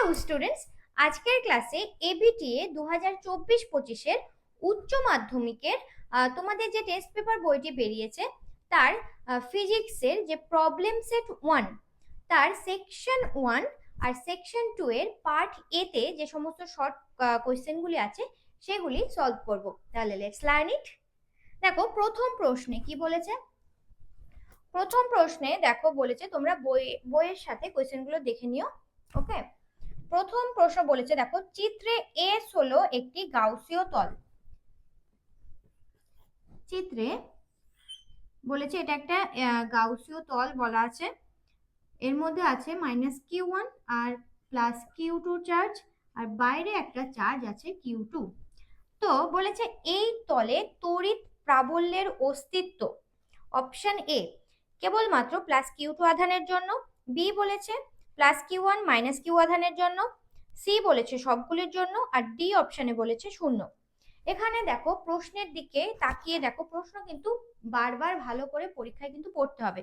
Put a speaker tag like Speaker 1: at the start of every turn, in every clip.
Speaker 1: Hello students, আজকের ক্লাসে ABTA 2024-25-এর উচ্চ মাধ্যমিকের তোমাদের যে টেস্ট পেপার বইটি বেরিয়েছে তার ফিজিক্সের যে প্রবলেম সেট 1 তার সেকশন 1 আর সেকশন 2 এর পার্ট এ তে যে সমস্ত শর্ট কোশ্চেনগুলি আছে সেগুলি সলভ করব। তাহলে লেটস লার্ন ইট। দেখো প্রথম প্রশ্নে কি বলেছে। প্রথম প্রশ্নে দেখো বলেছে তোমরা বইয়ের সাথে কোশ্চেনগুলো দেখে নিও। ওকে, প্রথম প্রশ্ন বলেছে দেখো চিত্রে এস হলো একটি গাউসীয় তল। চিত্রে বলেছে এটা একটা গাউসীয় তল বলা আছে, এর মধ্যে আছে -q1 আর +q2 চার্জ, আর বাইরে একটা চার্জ আছে q2। তো বলেছে এই তলে তড়িৎ প্রাবল্যের অস্তিত্ব অপশন এ কেবলমাত্র +q2 আধানের জন্য, বি বলেছে +q1 -q আধানের জন্য, সি বলেছে সবগুলির জন্য, আর ডি অপশনে বলেছে শূন্য। এখানে দেখো প্রশ্নের দিকে তাকিয়ে দেখো, প্রশ্ন কিন্তু বারবার ভালো করে পরীক্ষায় কিন্তু পড়তে হবে।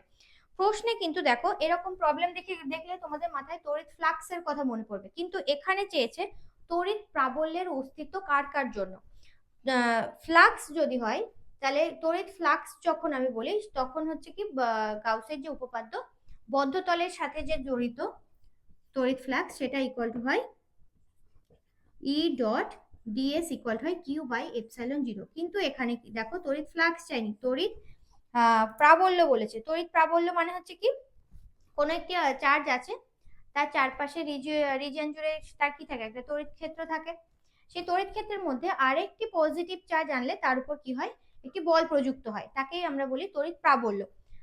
Speaker 1: প্রশ্নে কিন্তু দেখো এরকম প্রবলেম দেখলে তোমাদের মাথায় তড়িৎ ফ্লাক্সের কথা মনে পড়বে, কিন্তু এখানে চেয়েছে তড়িৎ প্রাবল্যের অস্তিত্ব কার কার জন্য। ফ্লাক্স যদি হয় তাহলে তড়িৎ ফ্লাক্স যখন আমি বলি তখন হচ্ছে কি গাউসের যে উপপাদ্য বদ্ধতলের সাথে যে জড়িত তড়িৎ ফ্লাক্স সেটা ইকুয়াল টু হয় ই ডট ডিএস ইকুয়াল হয় কিউ বাই এপসাইলন জিরো। কিন্তু এখানে কি দেখো তড়িৎ ফ্লাক্স চাইনি, তড়িৎ প্রাবল্য বলেছে। তড়িৎ প্রাবল্য মানে হচ্ছে কি কোনো একটি চার্জ আছে, তার চারপাশে রিজিয়ন জুড়ে তার কি থাকে, একটা তড়িৎ ক্ষেত্র থাকে। সেই তড়িৎ ক্ষেত্রের মধ্যে আরেকটি পজিটিভ চার্জ আনলে তার উপর কি হয়, একটি বল প্রযুক্ত হয়, তাকেই আমরা বলি তড়িৎ প্রাবল্য।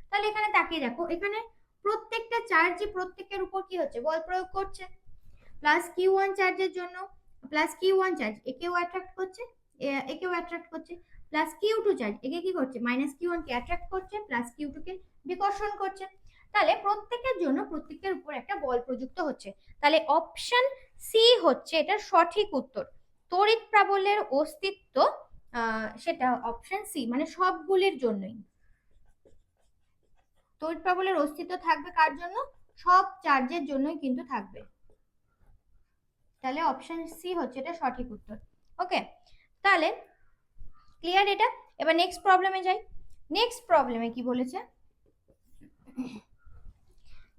Speaker 1: তাহলে এখানে তাকিয়ে দেখো, এখানে প্রত্যেকটা চার্জ প্রত্যেকের উপর কি হচ্ছে, বল প্রয়োগ করছে। +q1 চার্জের জন্য +q1 চার্জ একেও অ্যাট্রাক্ট করছে, একেও অ্যাট্রাক্ট করছে। +q2 চার্জ একে কি করছে, -q1 কে অ্যাট্রাক্ট করছে, +q2 কে বিকর্ষণ করছে। তাহলে প্রত্যেকের জন্য প্রত্যেকের উপর একটা বল প্রযুক্ত হচ্ছে। তাহলে অপশন সি হচ্ছে এটা সঠিক উত্তর। তড়িৎ প্রাবল্যের অস্তিত্ব সেটা অপশন সি, মানে সবগুলির জন্যই তড়িৎ প্রাবল্যের অস্তিত্ব থাকবে। কার জন্য? সব চার্জের জন্যই কিন্তু থাকবে। তাহলে অপশন সি হচ্ছে এটা সঠিক উত্তর। ওকে, তাহলে ক্লিয়ার এটা। এবার নেক্সট প্রবলেমে যাই। নেক্সট প্রবলেমে কি বলেছে,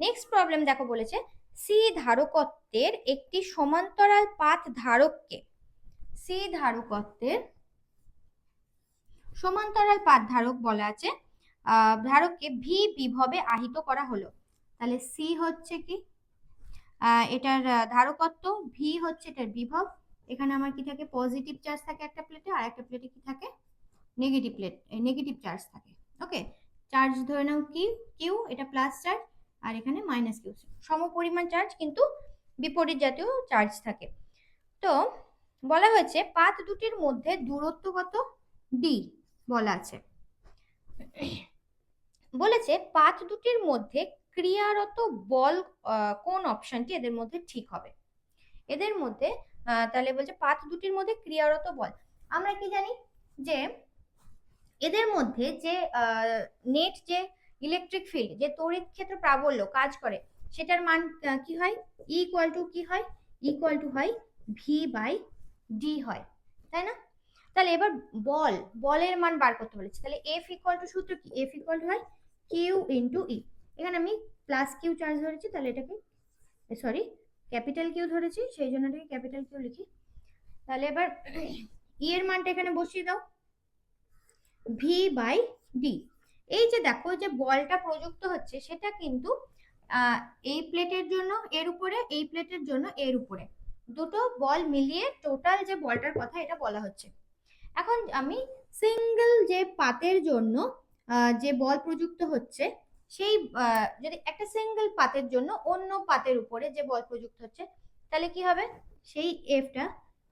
Speaker 1: নেক্সট প্রবলেম দেখো বলেছে সি ধারকত্বের একটি সমান্তরাল পাত ধারককে, সি ধারকত্বের সমান্তরাল পাত ধারক বলা আছে, ধারককে ভি বিভবে আহিত করা হলো। তাহলে সি হচ্ছে কি এটার ধারকত্ব, ভি হচ্ছে এটার বিভব। এখানে আমার কি থাকে, পজিটিভ চার্জ থাকে একটা প্লেটে, আর একটা প্লেটে কি থাকে, নেগেটিভ চার্জ থাকে। ওকে, চার্জ ধরে নাও কি কিউ, এটা প্লাস চার্জ, আর এখানে মাইনাস কিউ, সমপরিমাণ চার্জ কিন্তু বিপরীত জাতীয় চার্জ থাকে। তো বলা হয়েছে পাত দুটির মধ্যে দূরত্ব কত, ডি বলা আছে। বলেছে পাত দুটির মধ্যে ক্রিয়ারত বল কোন অপশনটি এদের মধ্যে ঠিক হবে। এদের মধ্যে তাহলে বলছে পাত দুটির মধ্যে ক্রিয়ারত বল, আমরা কি জানি যে এদের মধ্যে যে নেট যে ইলেকট্রিক ফিল্ড, যে তড়িৎ ক্ষেত্র প্রাবল্য কাজ করে, সেটার মান কি হয়, ইকুয়াল টু কি হয়, ইকুয়াল টু হয় ভি বাই ডি হয়, তাই না? তাহলে এবার বলের মান বার করতে বলেছি। তাহলে এফ ইকুয়াল টু সূত্র কি, এফ ইকুয়াল টু হয় কিউ ইন্টু ই। এখানে আমি প্লাস কিউ চার্জ ধরেছি, তাহলে এটাকে সরি ক্যাপিটাল কিউ ধরেছি, সেই জন্য এটাকে ক্যাপিটাল কিউ লিখি। তাহলে এবার ই এর মানটা এখানে বসিয়ে দাও, ভি বাই ডি। এই যে দেখো যে বলটা প্রযুক্ত হচ্ছে সেটা কিন্তু এই প্লেটের জন্য এর উপরে, এই প্লেটের জন্য এর উপরে, দুটো বল মিলিয়ে টোটাল যে বলটার কথা এটা বলা হচ্ছে। এখন আমি সিঙ্গেল যে পাতের জন্য যে বল প্রযুক্ত হচ্ছে, সেই যদি একটা সিঙ্গেল পাতের জন্য অন্য পাতের উপরে যে বল প্রযুক্ত হচ্ছে, তাহলে কি হবে, সেই এফটা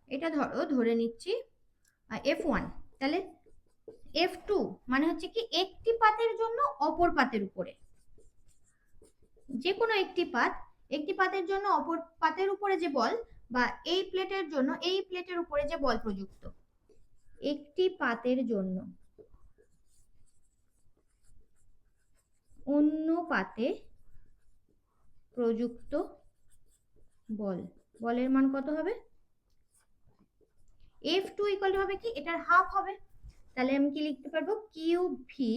Speaker 1: এটা ধরে নিচ্ছি F1, তাহলে F2 মানে হচ্ছে কি একটি পাতের জন্য অপর পাতের উপরে, যে কোনো একটি পাতের জন্য অপর পাতের উপরে যে বল, বা এই প্লেটের জন্য এই প্লেটের উপরে যে বল প্রযুক্ত, একটি পাতের জন্য অন্য পাতে প্রযুক্ত বল। বলের মান কত হবে? F2 ইকুয়াল টু হবে কি, এটার হাফ হবে, তাহলে আমি কি লিখতে পারবো, কিউ ভি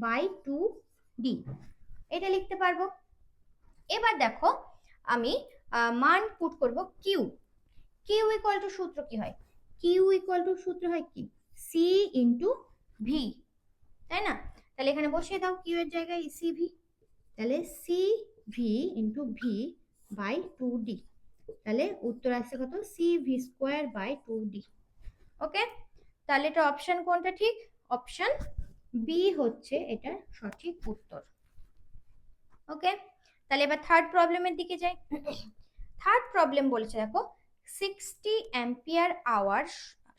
Speaker 1: বাই 2d, এটা লিখতে পারবো। এবার দেখো আমি মান পুট করব কিউ। কিউ ইকুয়াল টু সূত্র কি হয়? কিউ ইকুয়াল টু সূত্র হয় কি, সি ইন্টু ভি, তাই না? তাহলে এখানে বসিয়ে দাও কিউ এর জায়গায় সি ভি, তাহলে C V into V by 2d, তাহলে উত্তর আসছে কত, C V square by 2d। Okay, তাহলে এটা অপশন কোনটা ঠিক? অপশন বি হচ্ছে এটা সঠিক উত্তর। ওকে, তাহলে এবার থার্ড প্রবলেমের দিকে যাই। থার্ড প্রবলেম বলেছে দেখো 60 অ্যাম্পিয়ার আওয়ার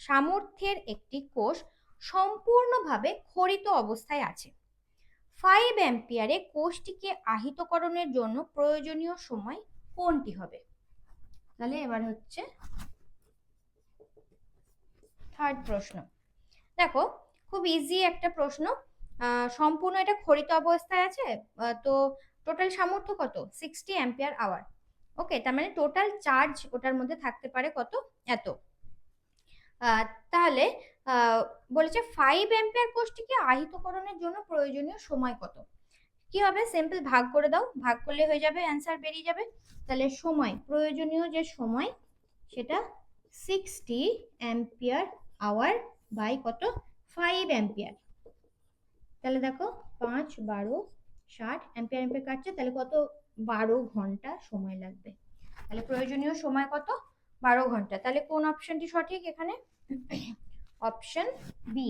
Speaker 1: সামর্থ্যের একটি কোষ সম্পূর্ণভাবে ক্ষরিত অবস্থায় আছে। 5 অ্যাম্পিয়ারে কোষটিকে আহিতকরণের জন্য প্রয়োজনীয় সময় কোনটি হবে? তাহলে এবার হচ্ছে থার্ড প্রশ্ন। দেখো খুব ইজি একটা প্রশ্ন, সম্পূর্ণ এটা ক্ষরিত অবস্থায় আছে, তো টোটাল সামর্থ্য কত, 60 অ্যাম্পিয়ার আওয়ার। ওকে, তার মানে টোটাল চার্জ ওটার মধ্যে থাকতে পারে কত, এত। তাহলে বলেছে 5 অ্যাম্পিয়ার কোষটিকে আহিতকরণের জন্য প্রয়োজনীয় সময় কত। কি হবে, সিম্পল ভাগ করে দাও, ভাগ করলে হয়ে যাবে, অ্যান্সার বেরিয়ে যাবে। তাহলে সময়, প্রয়োজনীয় যে সময় সেটা 60 অ্যাম্পিয়ার আওয়ার বাই কত, 5 অ্যাম্পিয়ার। তাহলে দেখো 5 12 60 অ্যাম্পিয়ার অ্যাম্পিয়ার কাটছে, তাহলে কত, 12 ঘন্টা সময় লাগবে। তাহলে প্রয়োজনীয় সময় কত, 12 ঘন্টা। তাহলে কোন অপশনটি সঠিক এখানে? অপশন বি,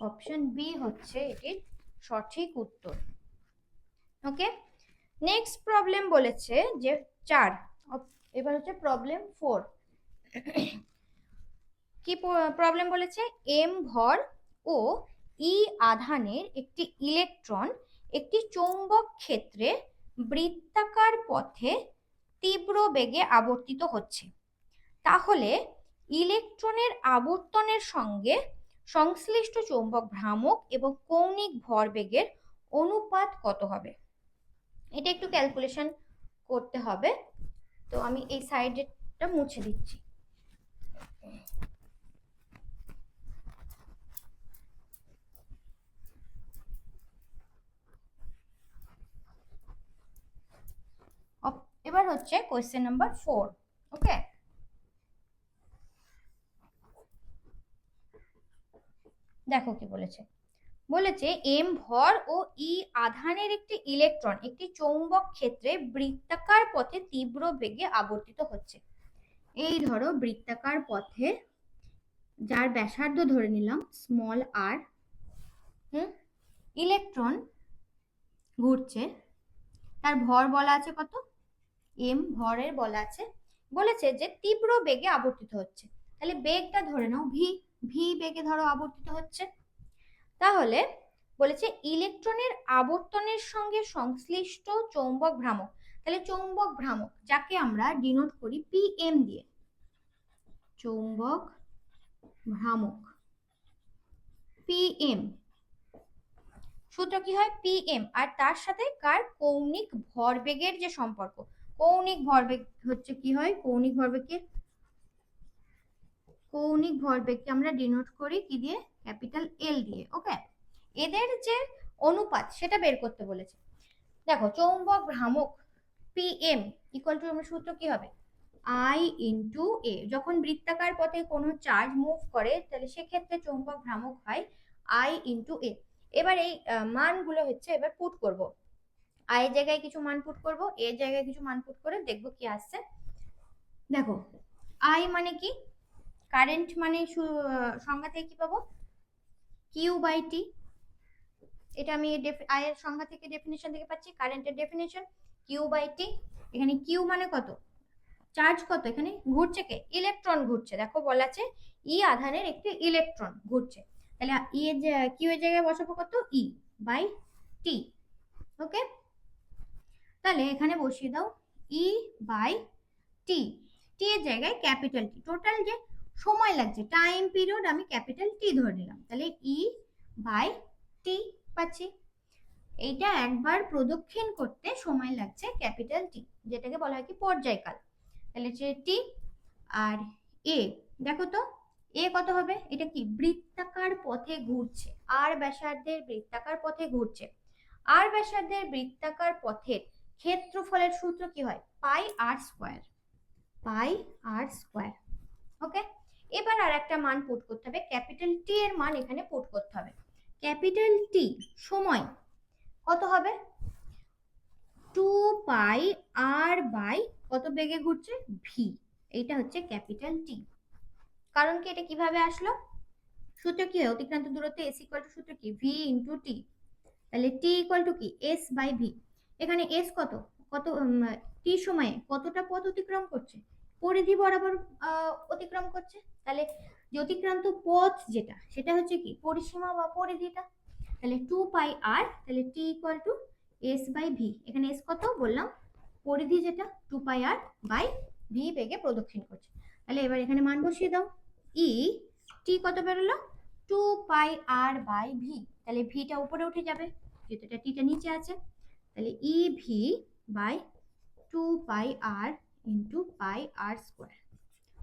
Speaker 1: অপশন বি হচ্ছে এটির সঠিক উত্তর। ওকে, নেক্সট প্রবলেম বলেছে যে 4, এবার হচ্ছে প্রবলেম 4। কি প্রবলেম বলেছে, এম ভর ও ই আধানের একটি ইলেকট্রন একটি চৌম্বক ক্ষেত্রে বৃত্তাকার পথে তীব্র বেগে আবর্তিত হচ্ছে, তাহলে ইলেকট্রনের আবর্তনের সঙ্গে সংশ্লিষ্ট চৌম্বক ভ্রামক এবং কৌণিক ভরবেগের অনুপাত কত হবে? এটা একটু ক্যালকুলেশন করতে হবে, তো আমি এই সাইডেরটা মুছে দিচ্ছি। এবার হচ্ছে কোয়েশ্চেন নাম্বার 4। ওকে, দেখো কি বলেছে, বলেছে এম ভর ও ই আধানের একটি ইলেকট্রন একটি চৌম্বক ক্ষেত্রে বৃত্তাকার পথে তীব্র বেগে আবর্তিত হচ্ছে। এই ধরো বৃত্তাকার পথে, যার ব্যাসার্ধ ধরে নিলাম স্মল আর, ইলেকট্রন ঘুরছে, তার ভর বলা আছে কত, এম ভরের বলা আছে, বলেছে যে তীব্র বেগে আবর্তিত হচ্ছে, তাহলে বেগটা ধরে নাও ভি, ভি বেগে ধরো আবর্তিত হচ্ছে। তাহলে বলেছে ইলেকট্রনের আবর্তনের সঙ্গে সংশ্লিষ্ট চৌম্বক ভ্রামক, তাহলে চৌম্বক ভ্রামক যাকে আমরা ডিনোট করি পিএম দিয়ে, চৌম্বক ভ্রামক পিএম, সূত্র কি হয়, পিএম, আর তার সাথে কার, কৌণিক ভরবেগের যে সম্পর্ক, কৌণিক ভরবেগ হচ্ছে কি হয়, কৌণিক ভরবেগকে আমরা ডিনোট করি কি দিয়ে, ক্যাপিটাল এল দিয়ে। ওকে, এদের যে অনুপাত সেটা বের করতে বলেছে। দেখো চৌম্বক ভ্রামক পিএম ইকুয়াল টু, আমার সূত্র কি হবে, আই ইন্টু এ। যখন বৃত্তাকার পথে কোনো চার্জ মুভ করে তাহলে সেক্ষেত্রে চৌম্বক ভ্রামক হয় আই ইন্টু এ। এবার এই মানগুলো হচ্ছে এবার পুট করব, আই এর জায়গায় কিছু মান পুট করব, এ এর জায়গায় কিছু মান পুট করে দেখবো কি আসছে। দেখো আই মানে কি, কারেন্ট মানে সংজ্ঞা থেকে কি পাবো, কিউ বাই টি, এটা আমি আই এর সংজ্ঞা থেকে ডেফিনেশন থেকে পাচ্ছি, কারেন্টের ডেফিনেশন কিউ বাই টি। এখানে কিউ মানে কত, চার্জ কত, এখানে ঘুরছে কে, ইলেকট্রন ঘুরছে, দেখো বলা আছে ই আধানের একটি ইলেকট্রন ঘুরছে, তাহলে ই এর কিউ এর জায়গায় বসাবো কত, ই বাই টি। ওকে, তাহলে এখানে বসিয়ে দাও ই বাই টি, টি এর জায়গায় ক্যাপিটাল টি, টোটাল যে সময় লাগছে টাইম পিরিয়ড আমি ক্যাপিটাল টি ধরে নিলাম, তাহলে ই বাই টি পাচ্ছি। এইটা একবার প্রদক্ষিণ করতে সময় লাগছে ক্যাপিটাল টি, যেটাকে বলা হয় কি পর্যায়কাল। তাহলে হচ্ছে টি। আর এ দেখো তো এ কত হবে, এটা কি বৃত্তাকার পথে ঘুরছে, আর ব্যাসার্ধের বৃত্তাকার পথে ঘুরছে। আর ব্যাসার্ধের বৃত্তাকার পথের ক্ষেত্রফলের সূত্র কি হয়, পাই আর স্কোয়ার, পাই আর স্কোয়ার। ওকে, এবার আর একটা মান পুট করতে হবে, ক্যাপিটাল টি এর মান এখানে পুট করতে হবে। ক্যাপিটাল টি সময় কত হবে, 2 পাই আর বাই কত বেগে ঘুরছে, ভি। এইটা হচ্ছে ক্যাপিটাল টি। কারণ কি এটা কিভাবে আসলো, সূত্র কি হয়, অতিক্রান্ত দূরত্ব এস ইকুয়াল টু সূত্র কি ভি ইন্টু টি। তাহলে টি ইকুয়াল টু কি এস বাই ভি। এখানে এস কত, কত টি সময়ে কতটা পথ অতিক্রম করছে, পরিধি বরাবর অতিক্রম করছে। তাহলে যে অতিক্রান্ত পথ যেটা সেটা হচ্ছে কি পরিসীমা বা পরিধিটা। তাহলে 2 পাই আর, তাহলে T equal to S by V. এখানে এস কত বললাম, পরিধি যেটা 2 পাই আর বাই ভি বেগে প্রদক্ষিণ করছে। তাহলে এবার এখানে মান বসিয়ে দাও, ই টি কত বেরোলো 2 পাই আর বাই ভি। তাহলে ভিটা উপরে উঠে যাবে যেহেতু এটা টিটা নিচে আছে। তাহলে E V by 2 pi R into pi R square.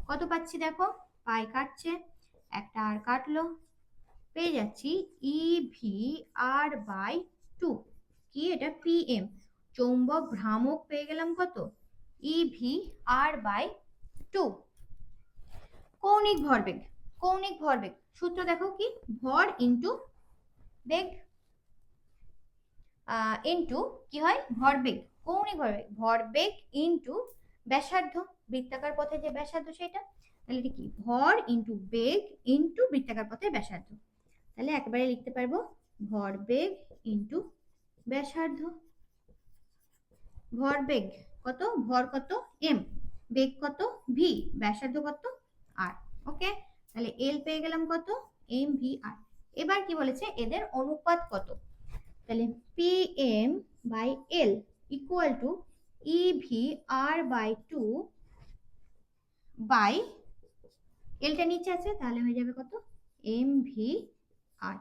Speaker 1: কত পাচ্ছি দেখো, পাই কাটছে, একটা আর কাটলো, পেয়ে যাচ্ছি ই ভি আর বাই 2। কি এটা পিএম, চৌম্বক ভ্রামক পেয়ে গেলাম কত, ই ভি আর বাই 2। কৌণিক ভরবেগ, কৌণিক ভরবেগ সূত্র দেখো কি, ভর ইন্টু বেগ, ইন্টু কি হয় ভরবেগ, কৌণিক ভরবেগ, ভরবেগ ইন্টু ব্যাসার্ধ, বৃত্তাকার পথে যে ব্যাসার্ধ সেটা। তাহলে এটা কি ভর ইন্টু বেগ ইন্টু বৃত্তাকার পথে ব্যাসার্ধ। তাহলে একবারে লিখতে পারবো ভরবেগ ইন্টু ব্যাসার্ধ। ভরবেগ কত, ভর কত এম, বেগ কত ভি, ব্যাসার্ধ কত আর। ওকে, তাহলে এল পেয়ে গেলাম কত এম ভি আর। এবার কি বলেছে এদের অনুপাত কত, তাহলে P M by L equal to E V R by 2 by এলটা নিচে আছে তাহলে হয়ে যাবে কত এম ভি আর।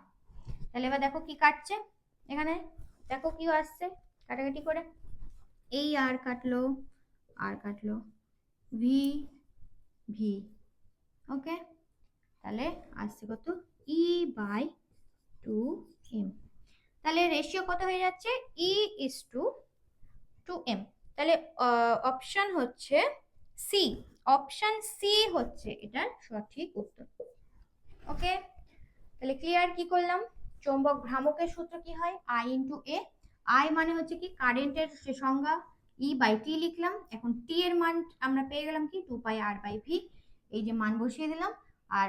Speaker 1: তাহলে এবার দেখো কি কাটছে, এখানে দেখো কি আসছে কাটাকাটি করে, এই আর কাটলো, আর কাটলো, ভি ভি। ওকে, তাহলে আসছে কত ই বাই 2 এম। তাহলে রেশিও কত হয়ে যাচ্ছে ই ইস টু 2m। তাহলে অপশন হচ্ছে সি, অপশন সি হচ্ছে এটার সঠিক উত্তর। ওকে, তাহলে ক্লিয়ার কি করলাম, চৌম্বক ভ্রামকের সূত্র কি হয় আই ইন্টু এ। আই মানে হচ্ছে কি কারেন্টের সংজ্ঞা, ই বাই টি লিখলাম। এখন টি এর মান আমরা পেয়ে গেলাম কি 2 পাই আর বাই ভি, এই যে মান বসিয়ে দিলাম। আর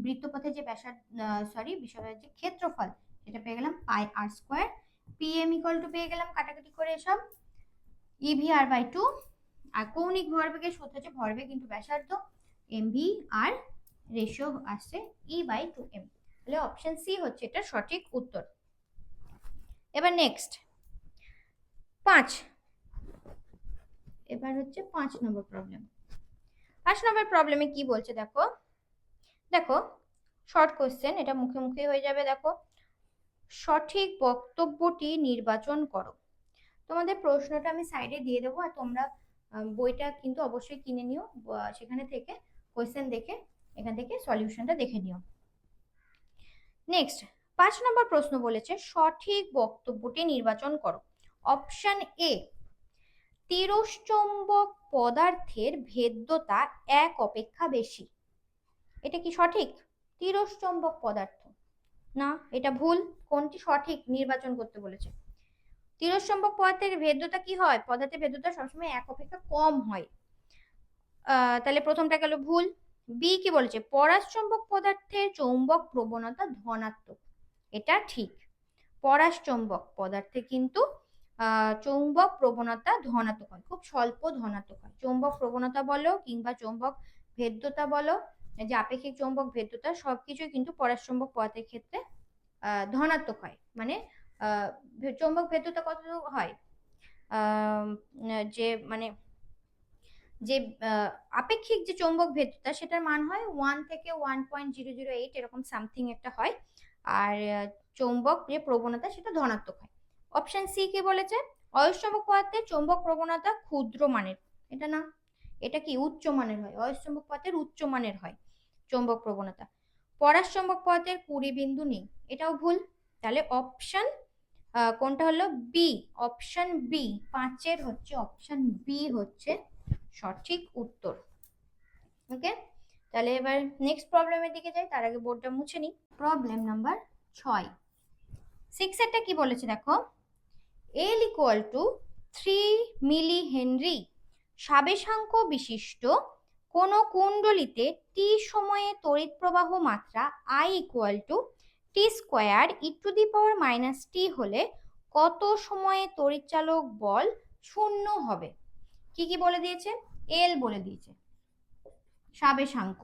Speaker 1: বৃত্তপথে যে ব্যাসার্ধ বিষয়ের যে ক্ষেত্রফল সেটা পেয়ে গেলাম pi R square. P M equal to পেয়ে গেলাম কাটাকাটি করে এসব ই ভি আর বাই 2। আর কৌণিক ভরবেগের সূত্র হচ্ছে ভরবেগ কিন্তু ব্যাসার্ধ এম ভি আর রেশিও আসছে ই বাই 2m। তাহলে অপশন সি হচ্ছে এটা সঠিক উত্তর। এবার নেক্সট 5, এবার হচ্ছে 5 নম্বর প্রবলেম। 5 নম্বর প্রবলেমে কি বলছে দেখো, দেখো শর্ট কোশ্চেন, এটা মুখে মুখে হয়ে যাবে। দেখো সঠিক বক্তব্যটি নির্বাচন করো। তোমাদের প্রশ্নটা আমি সাইডে দিয়ে দেবো, আর তোমরা বইটা কিন্তু অবশ্যই কিনে নিও, সেখানে থেকে কোয়েশ্চেন দেখে এখান থেকে সলিউশনটা দেখে নিও। নেক্সট 5 নম্বর প্রশ্ন বলেছে সঠিক বক্তব্যটি নির্বাচন করো। অপশন এ, তিরস্চম্বক পদার্থের ভেদ্যতা 1 অপেক্ষা বেশি। এটা কি সঠিক, তিরস্চম্বক পদার্থ না, এটা ভুল। কোনটি সঠিক নির্বাচন করতে বলেছে, তিরস্চম্বক পদার্থের ভেদ্যতা কি হয়, পদার্থের ভেদ্যতা সবসময় 1 অপেক্ষা কম হয়। তাহলে প্রথমটা গেল ভুল। বি কি বলেছে, পরাসচম্বক পদার্থের চৌম্বক প্রবণতা ধনাত্মক, এটা ঠিক। পরাসচম্বক পদার্থে কিন্তু চৌম্বক প্রবণতা ধনাত্মক হয়, খুব স্বল্প ধনাত্মক হয়। চৌম্বক প্রবণতা বলো কিংবা চৌম্বক ভেদ্যতা বলো, যে আপেক্ষিক চৌম্বক ভেদ্যতা সবকিছুই কিন্তু পরাসচম্বক পদার্থের ক্ষেত্রে ধনাত্মক হয়। মানে চৌম্বক ভেদ্যতা কত হয়, যে মানে যে আপেক্ষিক যে চৌম্বক ভেদ্যতা সেটার মান হয় 1 থেকে 1.008 এরকম সামথিং একটা হয়। আর চৌম্বক যে প্রবণতা সেটা ধনাত্মক হয়। অপশন সি কি বলেছে, অয়স্চম্বক পদার্থের চৌম্বক প্রবণতা ক্ষুদ্র মানের, এটা না। এটা কি উচ্চমানের হয়, অয়স্চম্বক পদার্থের উচ্চমানের হয় চৌম্বক প্রবণতা। পরাশ্চম্বক পদার্থের 20 বিন্দু নেই, এটাও ভুল। তাহলে অপশন কোনটা হলো বি, অপশন বি, 5-এর হচ্ছে অপশন বি হচ্ছে সঠিক উত্তর। ওকে, তাহলে এবার নেক্সট প্রবলেমের দিকে যাই, তার আগে বোর্ডটা মুছে নিই। প্রবলেম নাম্বার 6, 6-এরটা কি বলেছে দেখো, L equal to 3 milli henry সাবেশাঙ্ক বিশিষ্ট কোন কুণ্ডলিতে টি সময়ে তড়িৎ প্রবাহ মাত্রা I equal to T square E to the power minus T হলে কত সময়ে তড়িৎচালক বল শূন্য হবে? কি কি বলে দিয়েছে? এল বলে দিয়েছে, সাবেশাঙ্ক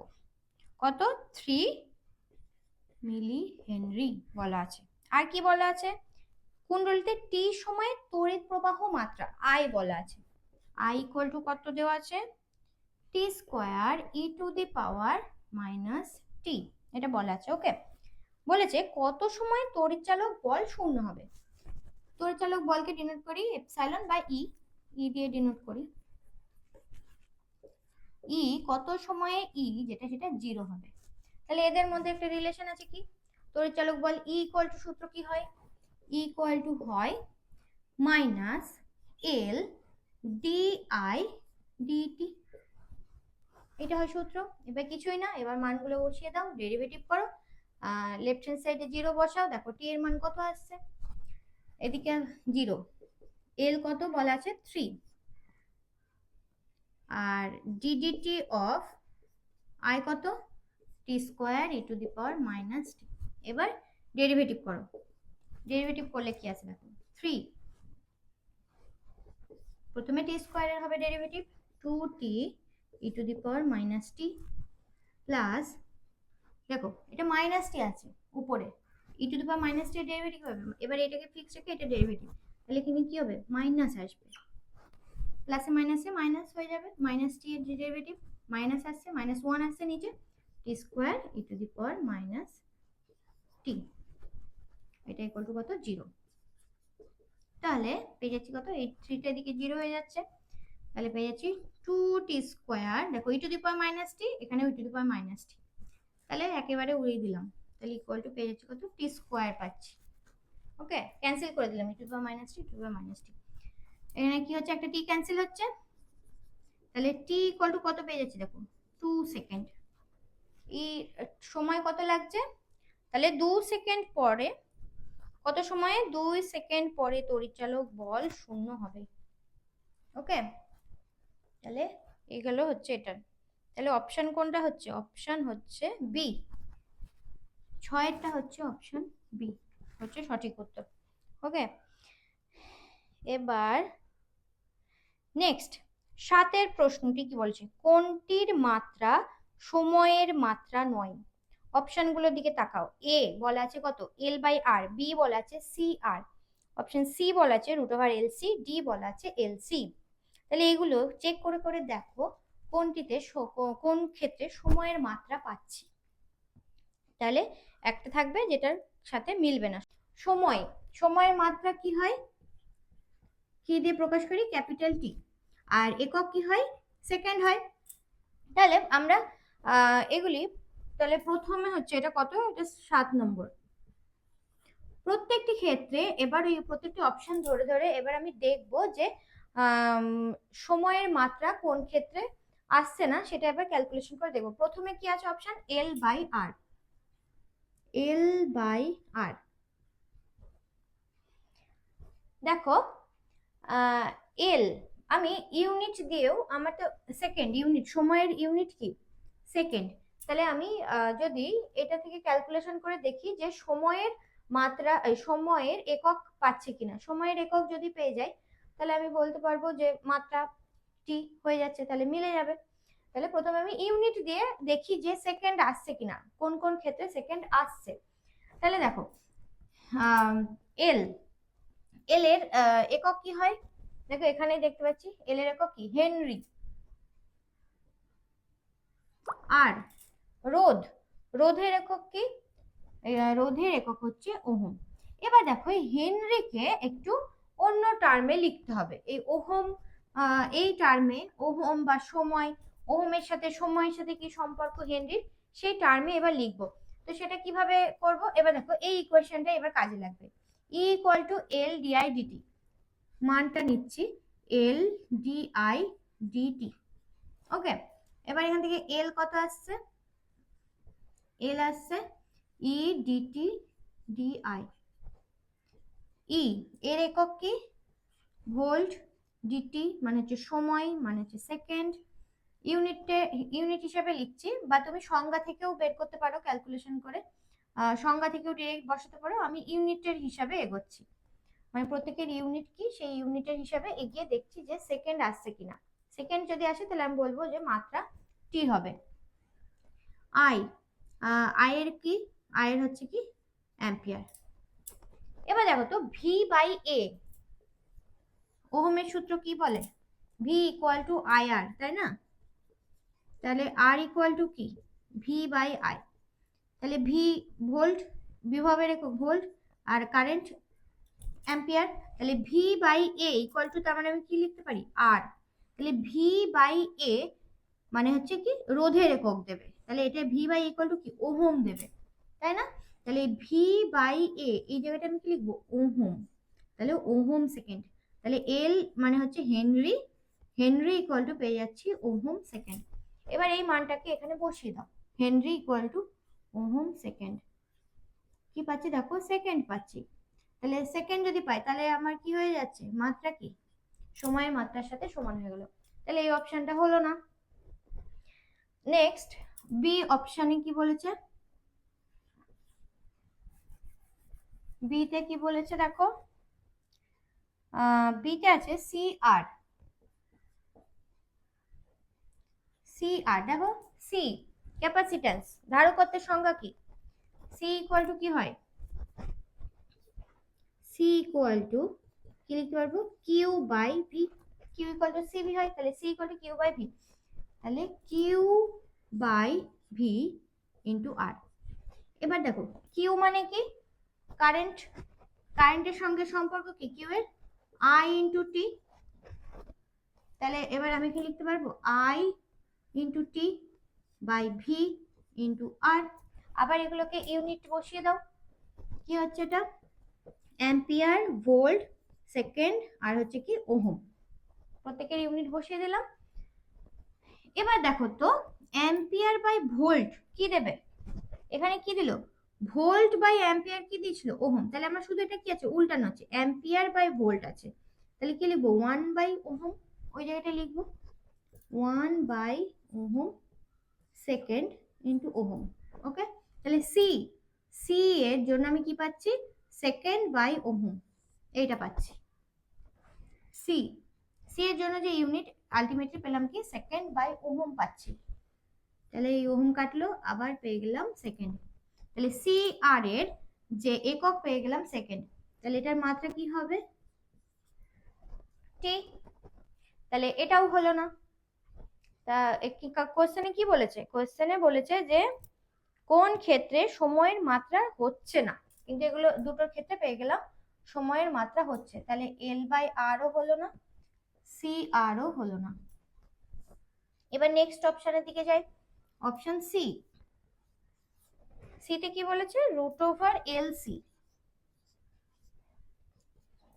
Speaker 1: কত 3 মিলি হেনরি বলা আছে, আর কি বলা আছে? কুণ্ডলিতে টি সময়ে তড়িৎ প্রবাহ মাত্রা আই বলা আছে, আই ইকুয়াল টু কত দেওয়া আছে? T square E to the power minus T, এটা বলা আছে। ওকে, বলেছে কত সময় তড়িৎচালক বল শূন্য হবে। তড়িৎচালক বলকে ডিনোট করি এপসাইলন বা ই, ই দিয়ে ডিনোট করি। ই কত সময়ে ই যেটা সেটা 0 হবে। তাহলে এদের মধ্যে একটা রিলেশন আছে কি, তড়িৎচালক বল ই ইকুয়াল টু সূত্র কি হয়? ই ইকুয়াল টু হয় minus L D I DT, এটা হয় সূত্র। এবার কিছুই না, এবার মানগুলো বসিয়ে দাও, ডেরিভেটিভ করো, লেফট হ্যান্ড সাইডে 0 বসাও, দেখো টি এর মান কত আসছে, এদিকে 0, এল কত বলা আছে 3, আর ডিডিটি অফ আই কত T square E to the power minus T. এবার ডেরিভেটিভ করো, ডেরিভেটিভ করলে কি আছে দেখো 3, প্রথমে টি স্কোয়ারের হবে derivative 2t E to the power minus T plus, দেখো এটা মাইনাস টি আছে উপরে, E to the power minus T derivative হবে, এবার এটাকে ফিক্স রেখে এটা ডেরিভেটিভ, তাহলে এখানে কি হবে মাইনাস আসবে, প্লাসে মাইনাসে মাইনাস হয়ে যাবে, মাইনাস টি এর ডেরিভেটিভ মাইনাস আসছে, মাইনাস 1 আসছে নিচে, T square E to the power minus T, এটা ইকুয়াল টু কত 0। তাহলে পেয়ে যাচ্ছি কত, এই 3টা দিকে 0 হয়ে যাচ্ছে, তাহলে পেয়ে যাচ্ছি 2t স্কোয়ার, দেখো ই to the power minus T, এখানে ই টু দি পাওয়ার মাইনাস টি, তাহলে একেবারে উড়িয়ে দিলাম, তাহলে ইকুয়াল টু পেয়ে যাচ্ছি কত টি স্কোয়ার পাচ্ছি। ওকে, ক্যান্সেল করে দিলাম E to the power minus T, E to the power minus T, এখানে কি হচ্ছে একটা টি ক্যান্সেল হচ্ছে, তাহলে টি ইকুয়াল টু কত পেয়ে যাচ্ছি দেখো 2 সেকেন্ড। এই সময় কত লাগছে, তাহলে 2 সেকেন্ড পরে, কত সময়ে 2 সেকেন্ড পরে তড়িৎচালক বল শূন্য হবে। ওকে, তাহলে এগুলো হচ্ছে এটা, তাহলে অপশন কোনটা হচ্ছে? অপশন হচ্ছে বি, 6-এরটা হচ্ছে অপশন বি হচ্ছে সঠিক উত্তর। ওকে, এবার নেক্সট 7-এর প্রশ্নটি কি বলছে, কোনটির মাত্রা সময়ের মাত্রা নয়? অপশনগুলোর দিকে তাকাও, এ বলা আছে কত এল বাই আর, বি বলা আছে সি আর, অপশন সি বলা আছে root over L C, D বলা আছে এল সি। তাহলে এগুলো চেক করে করে দেখো কোনটিতে কোন ক্ষেত্রে সময়ের মাত্রা পাচ্ছি, তাহলে একটা থাকবে যেটার সাথে মিলবে না। সময়ের মাত্রা কি হয়, কি দিয়ে প্রকাশ করি? ক্যাপিটাল টি, আর একক কি হয়? সেকেন্ড হয়। তাহলে আমরা এগুলি, তাহলে প্রথমে হচ্ছে এটা কত, এটা 7 নম্বর। প্রত্যেকটি ক্ষেত্রে এবার ওই প্রত্যেকটি অপশন ধরে ধরে এবার আমি দেখব যে সময়ের মাত্রা কোন ক্ষেত্রে আসছে না সেটা এবার ক্যালকুলেশন করে দেখব। প্রথমে কি আছে option L by R, L by R, দেখো এল আমি ইউনিট দিয়েও, আমার তো সেকেন্ড ইউনিট, সময়ের ইউনিট কি সেকেন্ড, তাহলে আমি যদি এটা থেকে ক্যালকুলেশন করে দেখি যে সময়ের মাত্রা, সময়ের একক পাচ্ছে কিনা, সময়ের একক যদি পেয়ে যাই তাহলে আমি বলতে পারবো যে মাত্রা টি হয়ে যাচ্ছে, তাহলে মিলে যাবে। তাহলে প্রথমে আমি ইউনিট দিয়ে দেখি যে সেকেন্ড আসছে কিনা, কোন কোন ক্ষেত্রে সেকেন্ড আসছে। তাহলে দেখো এল, এল এর একক কি হয়, দেখো এখানেই দেখতে পাচ্ছি এল এর একক কি হেনরি। আর রোধ, রোধের একক কি, রোধের একক হচ্ছে ওহম। এবার দেখো এই হেনরিকে একটু অন্য টার্মে লিখতে হবে, এই ওহম এই টার্মে ওহম বা সময়, ওহমের সাথে সময়ের সাথে কি সম্পর্ক হেনরির, সেই টার্মে এবার লিখবো। তো সেটা কিভাবে করব, এবার দেখো এই ইকুয়েশনটা এবার কাজে লাগবে। E equal to L DI DT, মানটা নিচ্ছি এল ডিআই ডিটি। ওকে, এবার এখান থেকে এল কত আসছে, এল আসছে ই ডিটি ডিআই। ই এর একক কি, ভোল্ট, ডিটি মানে হচ্ছে সময় মানে হচ্ছে সেকেন্ড। ইউনিট হিসাবে লিখছি, বা তুমি সংজ্ঞা থেকেও বের করতে পারো ক্যালকুলেশন করে, সংজ্ঞা থেকেও ডিরেক্ট বসাতে পারো। আমি ইউনিটের হিসাবে এগোচ্ছি, মানে প্রত্যেকের ইউনিট কি সেই ইউনিটের হিসাবে এগিয়ে দেখছি যে সেকেন্ড আসছে কিনা। সেকেন্ড যদি আসে তাহলে আমি বলবো যে মাত্রা টি হবে। আই, আই এর কি, আই এর হচ্ছে কি অ্যাম্পিয়ার। এবার দেখো তো ভি বাই এ, ওহমের সূত্র কি বলে, V equal to I R, তাই না? তাহলে আর ইকুয়াল টু কি, ভি বাই আই। তাহলে ভি ভোল্ট, বিভবের একক ভোল্ট, আর কারেন্ট অ্যাম্পিয়ার। তাহলে V by A equal to, তার মানে আমি কি লিখতে পারি, আর। তাহলে ভি বাই এ মানে হচ্ছে কি রোধের একক দেবে, তাহলে এটা ভি বাই ইকুয়াল টু কি ওহম দেবে, তাই না? তাহলে ভি বাই এ এই জায়গাটা আমি কি লিখবো, ওহম। তাহলে ওহম সেকেন্ড। তাহলে এল মানে হচ্ছে হেনরি, হেনরি ইকুয়াল টু পেয়ে যাচ্ছি ওহম সেকেন্ড। এবার এই মানটাকে এখানে বসিয়ে দাও, Henry equal to ohm second. কি পাচ্ছি দেখো, সেকেন্ড পাচ্ছি। তাহলে সেকেন্ড যদি পাই তাহলে আমার কি হয়ে যাচ্ছে, মাত্রা কি সময়ের মাত্রার সাথে সমান হয়ে গেল। তাহলে এই অপশনটা হলো না। নেক্সট বি অপশনে কি বলেছে, বিতে কি বলেছে দেখো, বিতে আছে সি আর। সি আর দেখো, সি ক্যাপাসিট্যান্স, ধারকত্বের সংজ্ঞা কি, সি ইকুয়াল টু কি হয়, সি ইকুয়াল টু কি লিখতে পারবো, Q by V. Q equal to C V হয়, তাহলে C equal to Q by V. তাহলে Q by V into R. এবার দেখো কিউ মানে কি, কারেন্ট, কারেন্টের সঙ্গে সম্পর্ক কি কিউ এর, আই ইন্টু টি। তাহলে এবার আমি কি লিখতে পারবো, I into T by V into R. আবার এগুলোকে ইউনিট বসিয়ে দাও, কি হচ্ছে এটা, অ্যাম্পিয়ার, ভোল্ট, সেকেন্ড, আর হচ্ছে কি ওহম। প্রত্যেকের ইউনিট বসিয়ে দিলাম। এবার দেখো তো অ্যাম্পিয়ার বাই ভোল্ট কি দেবে, এখানে কি দিল, ভোল্ট বাই অ্যাম্পিয়ার কি দিয়েছিল, ওহম। তাহলে আমরা শুধু এটা কি আছে উল্টানো আছে, অ্যাম্পিয়ার বাই ভোল্ট আছে। তাহলে কি লিখবো, 1 বাই ওহম, ওই জায়গাটা লিখবো 1 by ohm second into ohm. Okay, তাহলে সি, সি এর জন্য আমি কি পাচ্ছি, সেকেন্ড বাই ওহম, এইটা পাচ্ছি। সি, সি এর জন্য যে ইউনিট আলটিমেটলি পেলাম কি সেকেন্ড বাই ওহম পাচ্ছি। তাহলে এই ওহম কাটলো, আবার পেয়ে গেলাম সেকেন্ড। তাহলে সি আর এর যে একক পেয়ে গেলাম সেকেন্ড। তাহলে এটার মাত্রা কি হবে, টি। তাহলে এটাও হলো না। তা কোশ্চেনে কি বলেছে, কোশ্চেনে বলেছে যে কোন ক্ষেত্রে সময়ের মাত্রা হচ্ছে না, কিন্তু এগুলো দুটোর ক্ষেত্রে পেয়ে গেলাম সময়ের মাত্রা হচ্ছে। তাহলে এল বাই আরও হলো না, সি আরও হলো না। এবার নেক্সট অপশনের দিকে যাই, অপশন সি। সিতে কি বলেছে, রুট ওভার এল সি।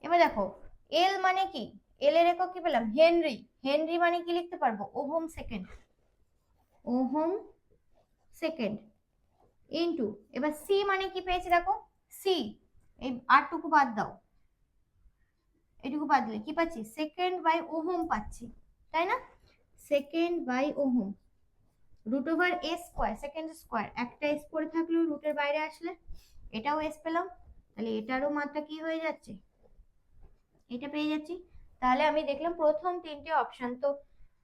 Speaker 1: এবার দেখো এল মানে কি, এল এর একক কি পেলাম, হেনরি। হেনরি মানে কি লিখতে পারবো, ohm second, ohm second into, এবার সি মানে কি পেয়েছি দেখো, সি এই আরটুকু বাদ দাও, এটুকু বাদ দিলে কি পাচ্ছি, সেকেন্ড বাই ওহম পাচ্ছি, তাই না? Second by ohm, root over S square, second square, একটা এস পড়ে থাকলেও রুটের বাইরে আসলে এটাও এস পেলাম। তাহলে এটারও মাত্রা কি হয়ে যাচ্ছে, এটা পেয়ে যাচ্ছি। তাহলে আমি দেখলাম প্রথম তিনটে অপশন তো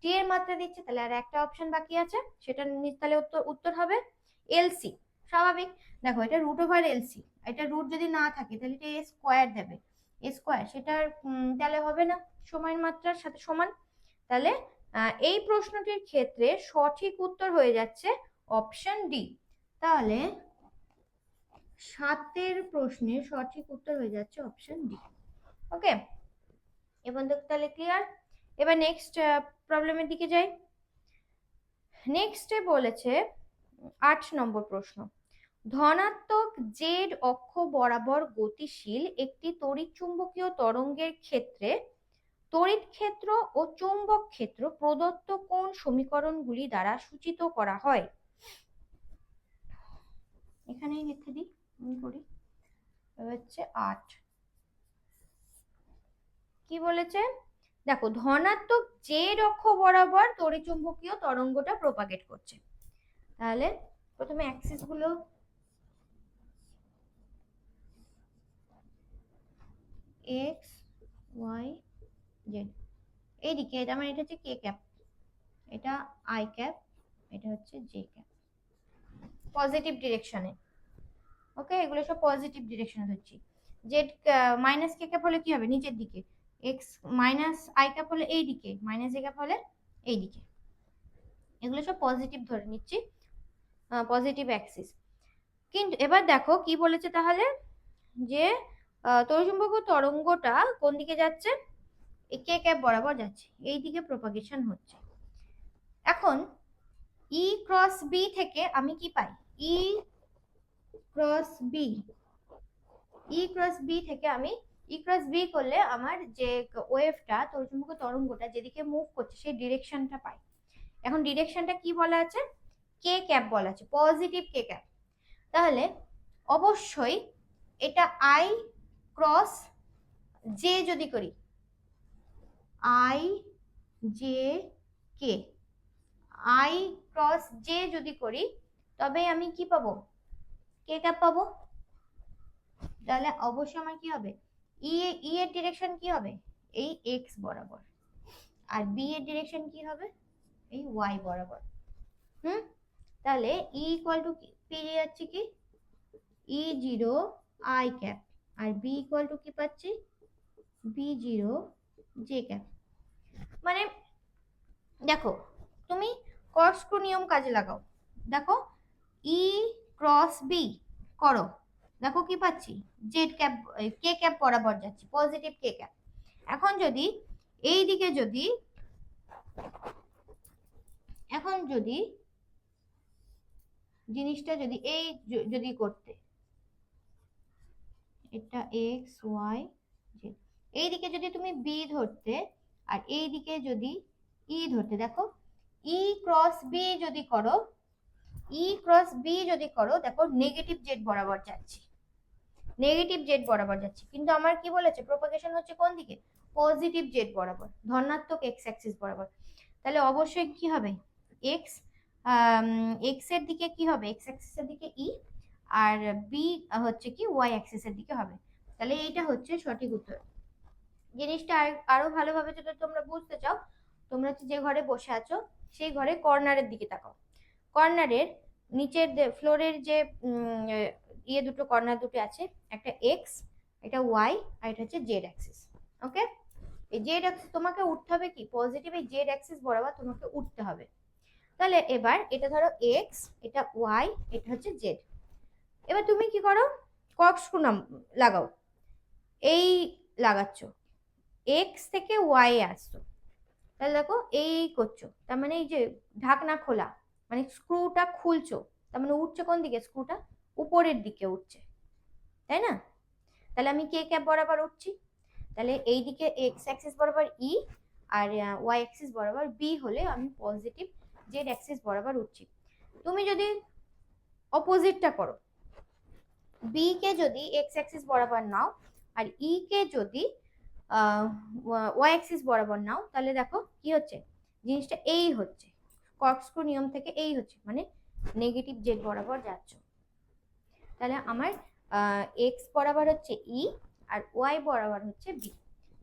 Speaker 1: টি এর মাত্রা দিচ্ছে, তাহলে আর একটা অপশন বাকি আছে, সেটা তাহলে উত্তর হবে এলসি। স্বাভাবিক, দেখো এটা রুট ওভার এলসি, এটা রুট যদি না থাকে তাহলে এটা এ স্কোয়ার দেবে, এ স্কোয়ার সেটার তাহলে হবে না সময়ের মাত্রার সাথে সমান। তাহলে এই প্রশ্নটির ক্ষেত্রে সঠিক উত্তর হয়ে যাচ্ছে অপশন ডি। তাহলে 7 প্রশ্নের সঠিক উত্তর হয়ে যাচ্ছে অপশন ডি। ওকে, এবার তাহলে ক্লিয়ার। এবার নেক্সট প্রবলেমের দিকে যাই। নেক্সটে বলেছে 8 নম্বর প্রশ্ন, ধনাত্মক জেড অক্ষ বরাবর গতিশীল একটি তড়িৎচুম্বকীয় তরঙ্গের ক্ষেত্রে তড়িৎ ক্ষেত্র ও চৌম্বক ক্ষেত্র প্রদত্ত কোন সমীকরণগুলি দ্বারা সূচিত করা হয়? এখানেই লিখে দিই, করি হচ্ছে 8। কি বলেছে দেখো, ধনাত্মক জেড অক্ষ বরাবর তড়িৎচুম্বকীয় তরঙ্গটা প্রপাগেট করছে। তাহলে প্রথমে অ্যাক্সিস গুলো এক্স ওয়াই জেড, এইদিকে এটা মানে এটা হচ্ছে কে ক্যাপ, এটা আই ক্যাপ, এটা হচ্ছে জে ক্যাপ, পজিটিভ ডিরেকশনে। ওকে, এগুলো সব পজিটিভ ডিরেকশনে ধরছি। জেড মাইনাস কে ক্যাপ হলে কি হবে, নিচের দিকে। এক্স মাইনাস আই ক্যাপ হলে এই দিকে, মাইনাস জে ক্যাপ হলে এই দিকে। এগুলো সব পজিটিভ ধরে নিচ্ছি, পজিটিভ অ্যাক্সিস। কিন্তু এবার দেখো কি বলেছে তাহলে, যে তড়িৎচুম্বকীয় তরঙ্গটা কোন দিকে যাচ্ছে, কে ক্যাপ বরাবর যাচ্ছে, এই দিকে প্রপাগেশন হচ্ছে। এখন ই ক্রস বি থেকে আমি কি পাই, ই ক্রস বি, ই ক্রস বি থেকে আমি ই ক্রস বি করলে আমার যে ওয়েভটা তড়িৎচুম্বকীয় তরঙ্গটা যেদিকে মুভ করছে সেই ডিরেকশনটা পাই। এখন ডিরেকশনটা কি বলা আছে, কে ক্যাপ বলা আছে, পজিটিভ কে ক্যাপ। তাহলে অবশ্যই এটা আই ক্রস জে যদি করি, I J K, I cross J যদি করি তবে আমি কি পাবো, কে ক্যাপ পাবো। তাহলে অবশ্যই আমার কি হবে, ই এর ডিরেকশন কি হবে, এই এক্স বরাবর, আর বি এর ডিরেকশন কি হবে, এই ওয়াই বরাবর। তাহলে ই ইকুয়াল টু পেয়ে যাচ্ছি কি, ই জিরো আই ক্যাপ, আর বি ইকুয়াল টু কি পাচ্ছি, বি জিরো জে ক্যাপ। মানে দেখো তুমি কর্কস্ক্রু নিয়ম কাজে লাগাও, দেখো ই ক্রস বি করো, দেখো কি পাচ্ছি, জেড ক্যাপ, কে ক্যাপ বরাবর যাচ্ছি, পজিটিভ কে ক্যাপ। এখন যদি এই দিকে যদি, এখন যদি জিনিসটা যদি এই যদি করতে, এটা এক্স ওয়াই জেড, এই দিকে যদি তুমি বি ধরতে আর এই দিকে যদি ই ধরতে, দেখো ই ক্রস বি যদি করো, ই ক্রস বি যদি করো, দেখো নেগেটিভ জেড বরাবর যাচ্ছি, নেগেটিভ জেড বরাবর যাচ্ছি। কিন্তু আমার কি বলেছে, প্রপাগেশন হচ্ছে কোন দিকে, পজিটিভ জেড বরাবর, ধনাত্মক এক্স অ্যাক্সিস বরাবর। তাহলে অবশ্যই কি হবে, এক্স এক্স এর দিকে কি হবে, এক্স অ্যাক্সিসের দিকে ই, আর বি হচ্ছে কি ওয়াই অ্যাক্সিসের দিকে হবে। তাহলে এইটা হচ্ছে সঠিক উত্তর। জিনিসটা আরো ভালোভাবে যদি তোমরা বুঝতে চাও, তোমরা যে ঘরে বসে আছো সেই ঘরে কর্নারের দিকে তাকাও, কর্নারের নিচের ফ্লোরের যে ইয়ে দুটো কর্নার দুটো আছে, একটা এক্স, এটা ওয়াই, আর এটা হচ্ছে জেড অ্যাক্সিস। ওকে, এই জেড অ্যাক্সিস তোমাকে উঠতে হবে কি, পজিটিভ এই জেড অ্যাক্সিস বরাবর তোমাকে উঠতে হবে। তাহলে এবার এটা ধরো এক্স, এটা ওয়াই, এটা হচ্ছে জেড। এবার তুমি কি করো, কর্কস্ক্রু লাগাও, এই লাগাচ্ছ, এক্স থেকে ওয়াই আসছো, তাহলে দেখো এই করছো, তার মানে এই যে ঢাকনা খোলা, মানে স্ক্রুটা খুলছো, তার মানে উঠছে কোন দিকে, স্ক্রুটা উপরের দিকে উঠছে, তাই না। তাহলে আমি কে ক্যাপ বরাবর উঠছি, তাহলে এই দিকে এক্স অ্যাক্সিস বরাবর ই, আর ওয়াই অ্যাক্সিস বরাবর বি হলে আমি পজিটিভ জেড অ্যাক্সিস বরাবর উঠছি। তুমি যদি অপোজিটটা করো, বি কে যদি এক্স অ্যাক্সিস বরাবর নাও আর ই কে যদি ওয়াই অ্যাক্সিস বরাবর নাও, তাহলে দেখো কি হচ্ছে, জিনিসটা এই হচ্ছে, কর্কস্ক্রু নিয়ম থেকে এই হচ্ছে, মানে নেগেটিভ জেড বরাবর যাচ্ছ। তাহলে আমার এক্স বরাবর হচ্ছে ই আর ওয়াই বরাবর হচ্ছে বি।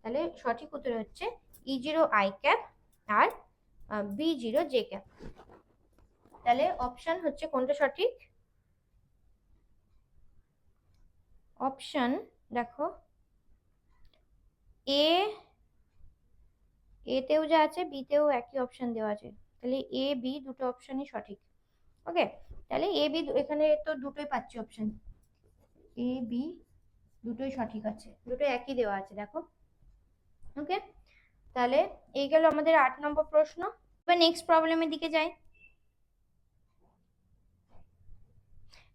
Speaker 1: তাহলে সঠিক উত্তর হচ্ছে ই জিরো আই ক্যাপ আর বি জিরো জে ক্যাপ। তাহলে অপশন হচ্ছে কোনটা সঠিক, অপশন দেখো এতেও যা আছে বিতেও একই অপশন দেওয়া আছে, তাহলে এ বি দুটো অপশনই সঠিক। ওকে, তাহলে এ বি এখানে তো দুটোই পাচ্ছি অপশন, এ বি দুটোই সঠিক আছে, দুটো একই দেওয়া আছে দেখো। ওকে, তাহলে এই গেল আমাদের 8 নম্বর প্রশ্ন। এবার নেক্সট প্রবলেমের দিকে যাই।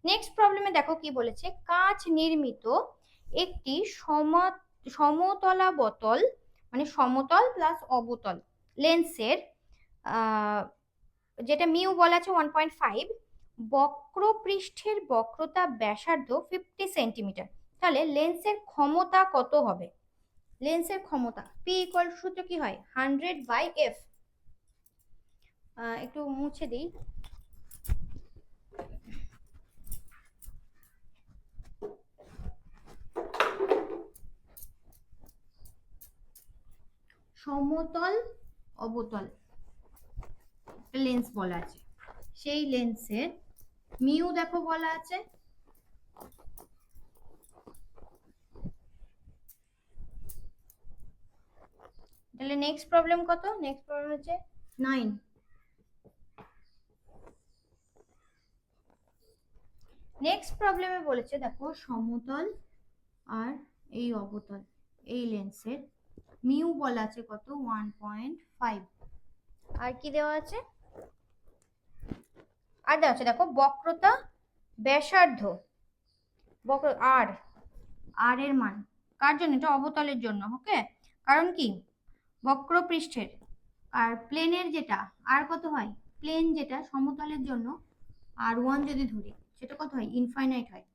Speaker 1: নেক্সট প্রবলেমে দেখো কি বলেছে, কাঁচ নির্মিত একটি সমতলাবতল মানে সমতল প্লাস অবতল লেন্সের যেটা মিউ বলা আছে 1.5, বক্রপৃষ্ঠের বক্রতা ব্যাসার্ধ 50 সেন্টিমিটার। তাহলে লেন্সের ক্ষমতা কত হবে? লেন্সের ক্ষমতা P ইকুয়াল সূত্র কি হয় 100/f। একটু মুছে দিই। সমতল অবতল লেন্স বলা আছে, সেই লেন্সের মিউ দেখো বলা আছে তাহলে নেক্সট প্রবলেম কত? নেক্সট প্রবলেম হচ্ছে 9। নেক্সট প্রবলেমে বলেছে দেখো সমতল আর এই অবতল এই লেন্সের মিউ বলা আছে কত 1.5। আর কি দেওয়া আছে? আর দেওয়া আছে দেখো বক্রতা ব্যাসার্ধ আর আর এর মান কার জন্য? এটা অবতলের জন্য। ওকে, কারণ কি বক্রপৃষ্ঠের আর প্লেনের যেটা আর কত হয়, প্লেন যেটা সমতলের জন্য R1 যদি ধরি সেটা কত হয় ইনফাইনাইট হয়,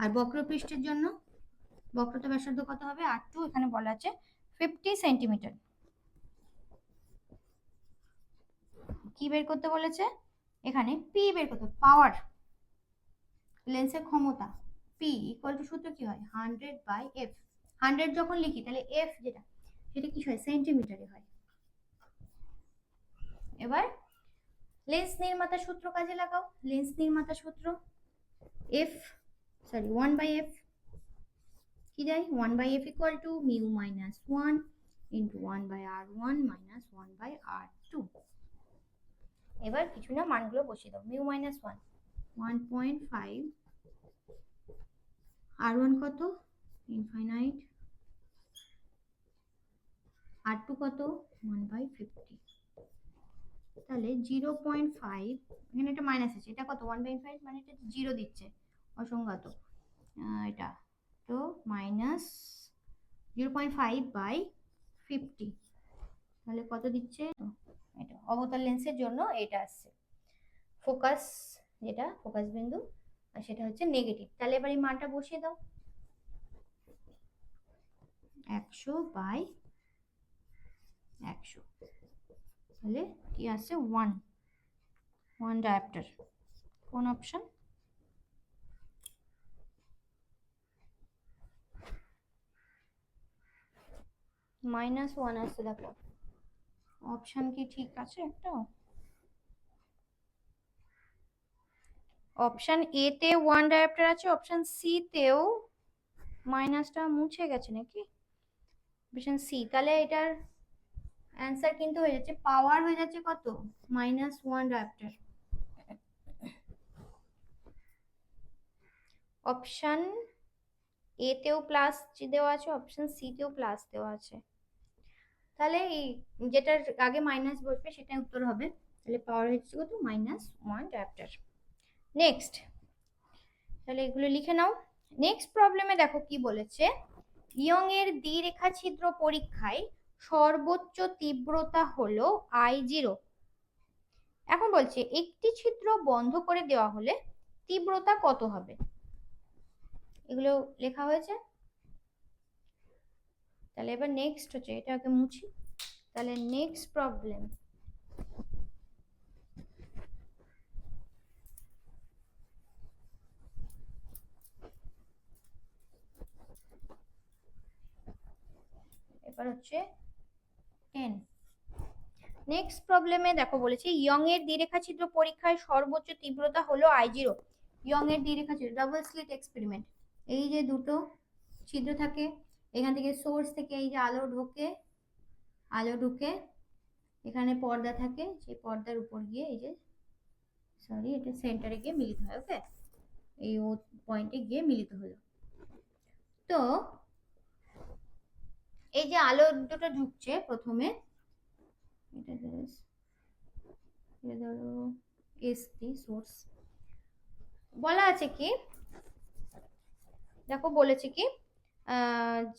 Speaker 1: আর বক্রপৃষ্ঠের জন্য বক্রতা ব্যাসার্ধ কত হবে R2, এখানে বলা আছে 50 সেন্টিমিটার। কি বের করতে বলেছে এখানে? P বের করতে, পাওয়ার লেন্সের ক্ষমতা P ইকুয়াল টু সূত্র কি হয় 100/f। 100 যখন লিখি তাহলে f যেটা সেটা কি হয় সেন্টিমিটারে হয়। এবার লেন্স নির্মাতা সূত্র কাজে লাগাও। লেন্স নির্মাতা সূত্র f 1/f কি যায় 1/f equal to mu minus 1 into 1/r1 minus 1/r2। এবার কিছু না মানগুলো বসিয়ে দাও। মিউ মাইনাস 1 1.5, r1 কত ইনফাইনাইট, r2 কত 1/50। তাহলে 0.5, এখানে একটা মাইনাস আছে, এটা কত 1/5 মানে এটা 0 দিচ্ছে অসংজ্ঞাত এটা, তো মাইনাস 0.5/50 তাহলে কত দিচ্ছে? এটা অবতল লেন্সের জন্য এটা আসছে ফোকাস, যেটা ফোকাস বিন্দু, আর সেটা হচ্ছে নেগেটিভ। তাহলে এবার এই মানটা বসিয়ে দাও 100/100, তাহলে কি আসছে 1 ডায়োপ্টার। কোন অপশন? -1 আসছে। দেখো অপশন কি ঠিক আছে? একটা অপশন এ তে 1 ডায়োপ্টার আছে, অপশন সি তেও মাইনাসটা মুছে গেছে নাকি অপশন সি। তাহলে এটার অ্যান্সার কিন্তু হয়ে যাচ্ছে পাওয়ার হয়ে যাচ্ছে কত -1 ডায়োপ্টার। অপশন এ তেও প্লাস দেওয়া আছে, অপশন সি তেও প্লাস দেওয়া আছে, তাহলে এই যেটার আগে মাইনাস বসবে সেটাই উত্তর হবে। তাহলে পাওয়ার হচ্ছে কত -1 ডায়োপ্টার। নেক্সট, তাহলে এগুলো লিখে নাও। নেক্সট প্রবলেমে দেখো কি বলেছে, ইয়ং এর দ্বিরেখা ছিদ্র পরীক্ষায় সর্বোচ্চ তীব্রতা হলো I0। এখন বলছে একটি ছিদ্র বন্ধ করে দেওয়া হলে তীব্রতা কত হবে? এগুলো লেখা হয়েছে। তাহলে এবার নেক্সট হচ্ছে, এটাকে মুছি। তাহলে নেক্সট প্রবলেম, এবার হচ্ছে 10। নেক্সট প্রবলেমে দেখো বলেছে ইয়ং এর দ্বিরেখা ছিদ্র পরীক্ষায় সর্বোচ্চ তীব্রতা হলো I0। ইয়ং এর দ্বিরেখা ছিদ্র ডাবল স্লিট এক্সপেরিমেন্ট, এই যে দুটো ছিদ্র থাকে, এখান থেকে সোর্স থেকে এই যে আলো ঢুকে এখানে পর্দা থাকে, সেই পর্দার উপর গিয়ে এই যে এটা সেন্টারে গিয়ে মিলিত হয়। ওকে, এই ও পয়েন্টে গিয়ে মিলিত হলো। তো এই যে আলো দুটো ঢুকছে প্রথমে, এটা ধরো এসটি সোর্স, বলা আছে কি, দেখো বলেছে কি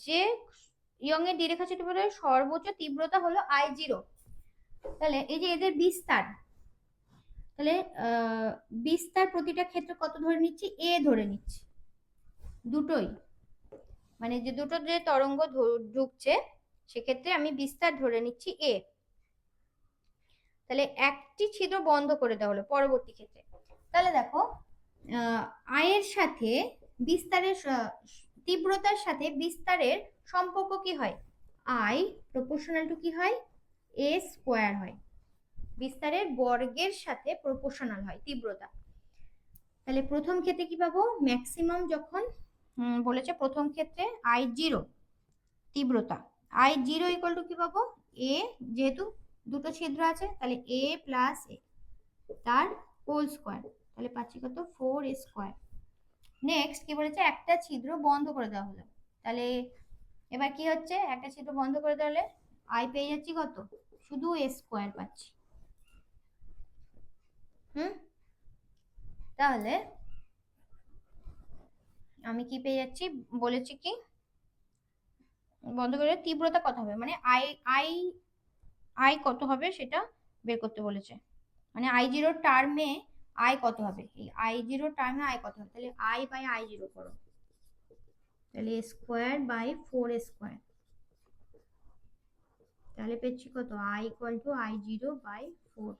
Speaker 1: যে ইয়ং এর দ্বিরেখাচিত্রপটের সর্বোচ্চ তীব্রতা হলো I0। তাহলে এই যে এদের বিস্তার, তাহলে বিস্তার প্রতিটা ক্ষেত্রে কত ধরে নিচ্ছি, এ ধরে নিচ্ছি, দুটোই, মানে যে দুটো যে তরঙ্গ ঢুকছে সেক্ষেত্রে আমি বিস্তার ধরে নিচ্ছি এ। তাহলে একটি ছিদ্র বন্ধ করে দেওয়া হলো পরবর্তী ক্ষেত্রে। তাহলে দেখো আয়ের সাথে বিস্তারের তীব্রতার সাথে বিস্তারের সম্পর্ক কি হয়, আই প্রপোর্শনাল টু কি হয়, এ স্কোয়ার হয়, বিস্তারের বর্গের সাথে প্রপোর্শনাল হয় তীব্রতা। তাহলে প্রথম ক্ষেত্রে কি পাবো, ম্যাক্সিমাম যখন বলেছে প্রথম ক্ষেত্রে I0 তীব্রতা, I0 ইকুয়াল টু কি পাবো, এ, যেহেতু দুটো ছিদ্র আছে তাহলে এ প্লাস এ তার হোল স্কোয়ার, তাহলে পাচ্ছি কত 4 স্কোয়ার। নেক্সট কি বলেছে, একটা ছিদ্র বন্ধ করে দেওয়া হলো, তাহলে এবার কি হচ্ছে, একটা ছিদ্র বন্ধ করে দেওয়া হলে আই পেয়ে যাচ্ছি কত, শুধু এ স্কোয়ার পাচ্ছি। তাহলে আমি কি পেয়ে যাচ্ছি, বলেছি কি বন্ধ করে তীব্রতা কত হবে, মানে আই আই আই কত হবে সেটা বের করতে বলেছে, মানে I0 টার্মে আই কত হবে, এই I0 টার্মে আই কত হবে, তাহলে আই বাই I0 করো, তাহলে স্কোয়ার বাই 4 স্কোয়ার, তাহলে পেয়েছি কত, I equal to I0 by 4,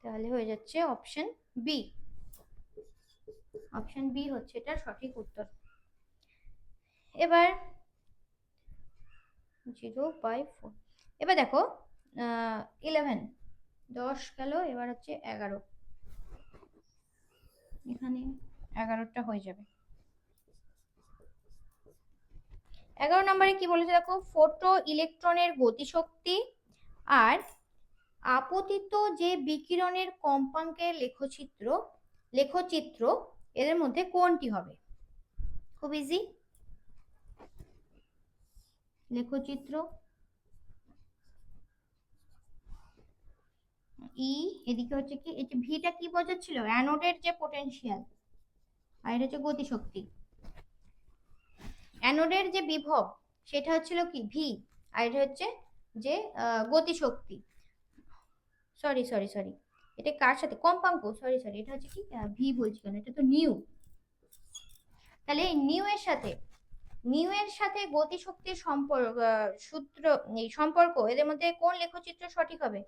Speaker 1: তাহলে হয়ে যাচ্ছে অপশন বি। অপশন বি হচ্ছে এটার সঠিক উত্তর। এবার 0/4, এবার দেখো 11, 10 গেল, এবার হচ্ছে 11, এখানে 11টা হয়ে যাবে। 11 নম্বরে কি বলেছে দেখো, ফোটো ইলেকট্রনের গতিশক্তি আর আপতিত যে বিকিরণের কম্পাঙ্কের লেখচিত্র এদের মধ্যে কোনটি হবে, খুব ইজি, লেখচিত্র ই, এদিকে হচ্ছে কি, এই যে ভিটা কি বোঝাচ্ছিল, অ্যানোডের যে পোটেনশিয়াল, আর এটা হচ্ছে গতিশক্তি, অ্যানোডের যে বিভব সেটা হচ্ছিল কি ভি, আর এটা হচ্ছে যে গতিশক্তি, সরি সরি সরি, এটা কার সাথে, কম্পাঙ্ক, সরি সরি, এটা হচ্ছে কি ভি বলছি কেন, এটা তো নিউ। তাহলে এই নিউ এর সাথে গতিশক্তির সম্পর্ক, সূত্র, এই সম্পর্ক এদের মধ্যে কোন লেখচিত্র সঠিক হবে,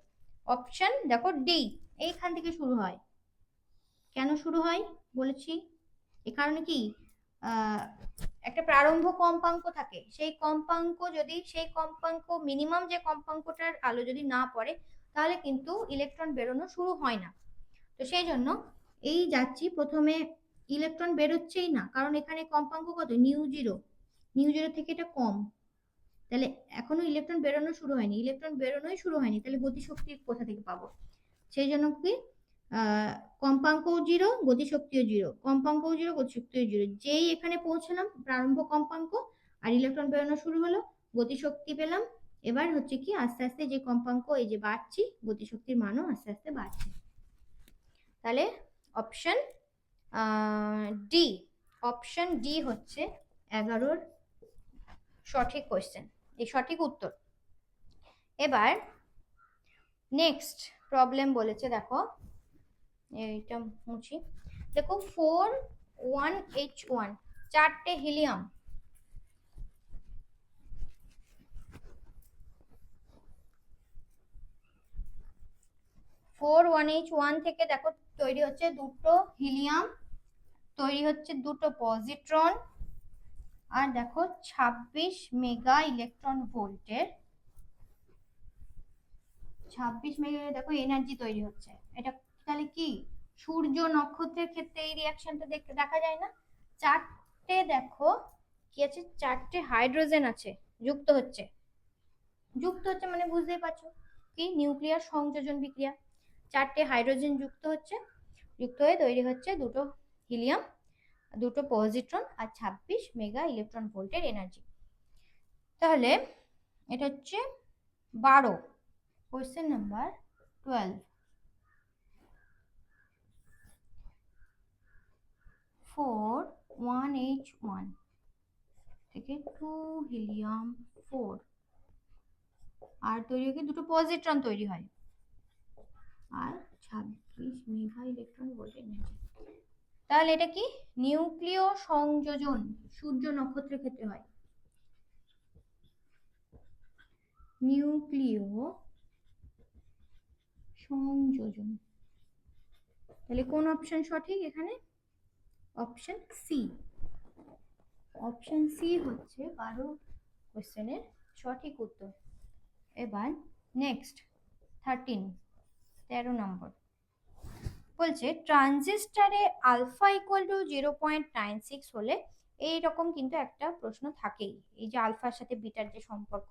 Speaker 1: অপশন দেখো ডি, এইখান থেকে শুরু হয়। কেন শুরু হয় বলেছি, এ কারণে কি একটা প্রারম্ভ কম্পাঙ্ক থাকে, সেই কম্পাঙ্ক মিনিমাম যে কম্পাঙ্কটার আলো যদি না পড়ে তাহলে কিন্তু ইলেকট্রন বেরোনো শুরু হয় না। তো সেই জন্য এই যাচ্ছি, প্রথমে ইলেকট্রন বেরোচ্ছেই না, কারণ এখানে কম্পাঙ্ক কত, নিউ জিরো থেকে এটা কম, তাহলে এখনো ইলেকট্রন বেরোনো শুরু হয়নি, তাহলে গতিশক্তি কোথা থেকে পাবো, সেই জন্য কি কম্পাঙ্কও জিরো, গতিশক্তিও জিরো, কম্পাঙ্কও জিরো, গতিশক্তিও জিরো, যেই এখানে পৌঁছলাম প্রারম্ভ কম্পাঙ্ক আর ইলেকট্রন বেরোনো শুরু হলো, গতিশক্তি পেলাম, এবার হচ্ছে কি আস্তে আস্তে যে কম্পাঙ্ক এই যে বাড়ছি, গতিশক্তির মানও আস্তে আস্তে বাড়ছে। তাহলে অপশন ডি, অপশন ডি হচ্ছে 11 সঠিক কোয়েশ্চেন, এই সঠিক উত্তর। এবার নেক্সট প্রবলেম বলেছে, দেখো এইটা মুছি, দেখো 41H1 চারটে হিলিয়াম, 41H1 থেকে দেখো তৈরি হচ্ছে দুটো হিলিয়াম, তৈরি হচ্ছে দুটো পজিট্রন, আর দেখো 26 মেগা ইলেকট্রন ভোল্টের, 26 মেগা দেখো এনার্জি তৈরি হচ্ছে। এটা তাহলে কি সূর্য নক্ষত্রের ক্ষেত্রে এই রিয়াকশনটা দেখতে দেখা যায় না, চারটে দেখো কি আছে, চারটে হাইড্রোজেন আছে যুক্ত হচ্ছে মানে বুঝতেই পারছো কি নিউক্লিয়ার সংযোজন বিক্রিয়া, চারটে হাইড্রোজেন যুক্ত হয়ে তৈরি হচ্ছে দুটো হিলিয়াম, দুটো পজিট্রন আর 26 মেগা ইলেকট্রন ভোল্টের এনার্জি। তাহলে এটা হচ্ছে 12। Question number 12। 4 1H1 থেকে 2 হিলিয়াম 4 আর তৈরি হয় দুটো পজিট্রন তৈরি হয় আর 26 মেগা ইলেকট্রন ভোল্টের এনার্জি। তাহলে এটা কি নিউক্লিয় সংযোজন সূর্য নক্ষত্রের ক্ষেত্রে হয়। নিউক্লিয় সংযোজন, তাহলে কোন অপশন সঠিক এখানে? Option C. অপশন সি হচ্ছে 12 কোশ্চেনের সঠিক উত্তর। এবার নেক্সট 13 নম্বর বলছে ট্রানজিস্টরে আলফা ইকুয়াল টু 0.96 হলে এইরকম কিন্তু একটা প্রশ্ন থাকেই, এই যে আলফার সাথে বিটার যে সম্পর্ক,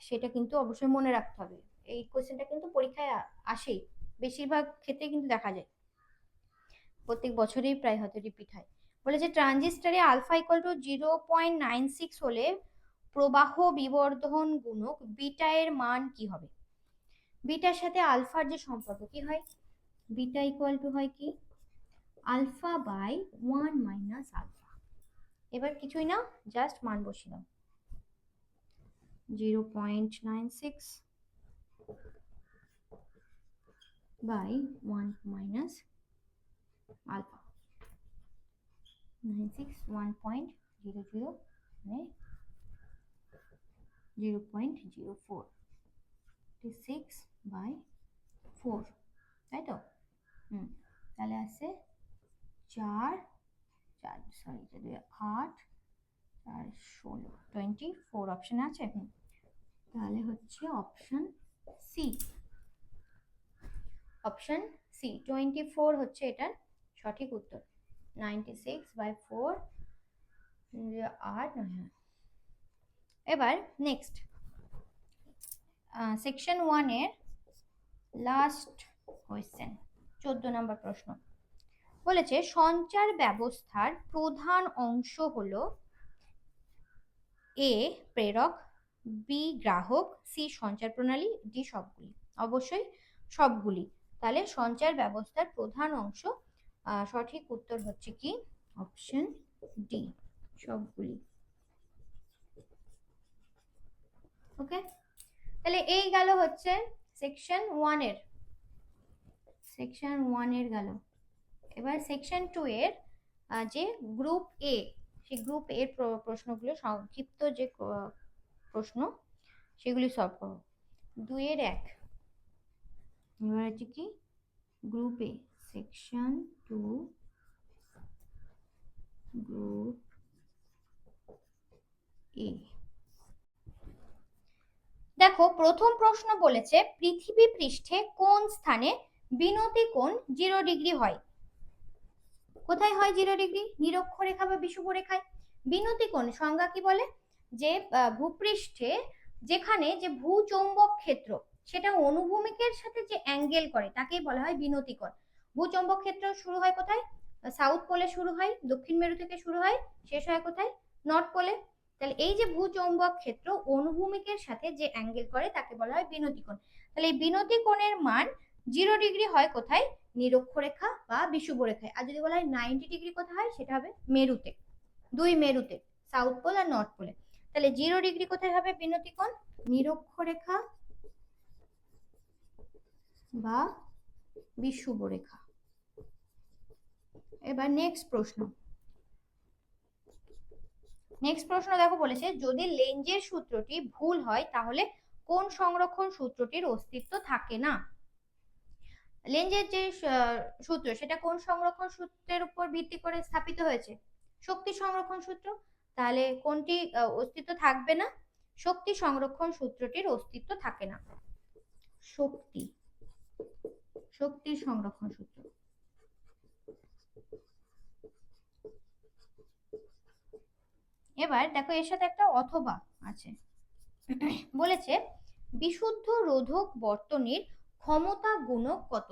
Speaker 1: সেটা কিন্তু অবশ্যই মনে রাখতে হবে। এই কোশ্চেনটা কিন্তু পরীক্ষায় আসেই, বেশিরভাগ ক্ষেত্রে কিন্তু দেখা যায়, প্রত্যেক বছরেই প্রায় হয়তো রিপিট হয়। বলেছে ট্রানজিস্টরে আলফা ইকুয়াল টু 0.96 হলে প্রবাহ বিবর্ধন গুণক বিটা এর মান কি হবে? বিটার সাথে আলফার যে সম্পর্ক কি হয়, বিটা ইকুয়াল টু হয় কি আলফা বাই 1 মাইনাস আলফা। এবার কিছুই না, জাস্ট মান বসিয়ে দাও, 0.96 বাই 1 মাইনাস আলফা। 96 1.00 মানে 0.04 6 বাই 4, তাই তো? তাহলে আছে 4 সরি 8 আর 16 24 অপশন আছে। তাহলে হচ্ছে অপশন সি। অপশন সি 24 হচ্ছে এটার সঠিক উত্তর। 96/4 8 9। এবার নেক্সট সেকশন 1 এর লাস্ট কোয়েশ্চেন 14 নম্বর প্রশ্ন বলেছে সঞ্চার ব্যবস্থার প্রধান অংশ হলো এ প্রেরক, বি গ্রাহক, সি সঞ্চার প্রণালী, ডি সবগুলি। অবশ্যই সবগুলি। তাহলে সঞ্চার ব্যবস্থার প্রধান অংশ, সঠিক উত্তর হচ্ছে কি অপশন ডি সবগুলি। ওকে, তাহলে এই গেল হচ্ছে সেকশন 1 এর, সেকশন 1 এর গেল। এবার সেকশন 2 এর যে গ্রুপ এ, সেই গ্রুপ এর প্রশ্নগুলো সংক্ষিপ্ত যে প্রশ্ন সেগুলি সলভ করো। 2 এর 1 এবার হচ্ছে কি গ্রুপ এ, সেকশন 2 গ্রুপ এ। দেখো প্রথম প্রশ্ন বলেছে পৃথিবী পৃষ্ঠে কোন স্থানে বিনতি কোণ 0 ডিগ্রি হয়? কোথায় হয় 0 ডিগ্রি? নিরক্ষরেখা বা বিষুবরেখায়। বিনতি কোণ সংজ্ঞা কি বলে? যে ভূপৃষ্ঠে যেখানে যে ভূচৌম্বক ক্ষেত্র সেটা অনুভূমিকের সাথে যে অ্যাঙ্গেল করে তাকেই বলা হয় বিনতি কোণ। ভূচৌম্বক ক্ষেত্র শুরু হয় কোথায়? সাউথ পোলে শুরু হয়, দক্ষিণ মেরু থেকে শুরু হয়, শেষ হয় কোথায়? নর্থ পোলে। তাহলে এই যে ভূচৌম্বক ক্ষেত্র অনুভূমিকের সাথে যে অ্যাঙ্গেল করে তাকে বলা হয় বিনতি কোণ। তাহলে এই বিনতি কোণের মান 0 ডিগ্রি হয় কোথায়? নিরক্ষরেখা বা বিষুবরেখায়। আর যদি বলা হয় 90 ডিগ্রি কোথায় হয়, সেটা হবে মেরুতে, দুই মেরুতে, সাউথ পোল আর নর্থ পোলে। তাহলে 0 ডিগ্রি কোথায় হবে বিনতি কোণ? নিরক্ষরেখা বা বিষুবরেখা। এবার নেক্সট প্রশ্ন দেখো বলেছে যদি লেঞ্জের সূত্রটি ভুল হয় তাহলে কোন সংরক্ষণ সূত্রটির অস্তিত্ব থাকে না? লেঞ্জের যে সূত্র সেটা কোন সংরক্ষণ সূত্রের উপর ভিত্তি করে স্থাপিত হয়েছে? শক্তি সংরক্ষণ সূত্র। তাহলে কোনটি অস্তিত্ব থাকবে না? শক্তি সংরক্ষণ সূত্রটির অস্তিত্ব থাকে না। শক্তি সংরক্ষণ সূত্র। এবার দেখো এর সাথে একটা অথবা আছে, বলেছে বিশুদ্ধ রোধক বর্তনীর ক্ষমতা গুণক কত?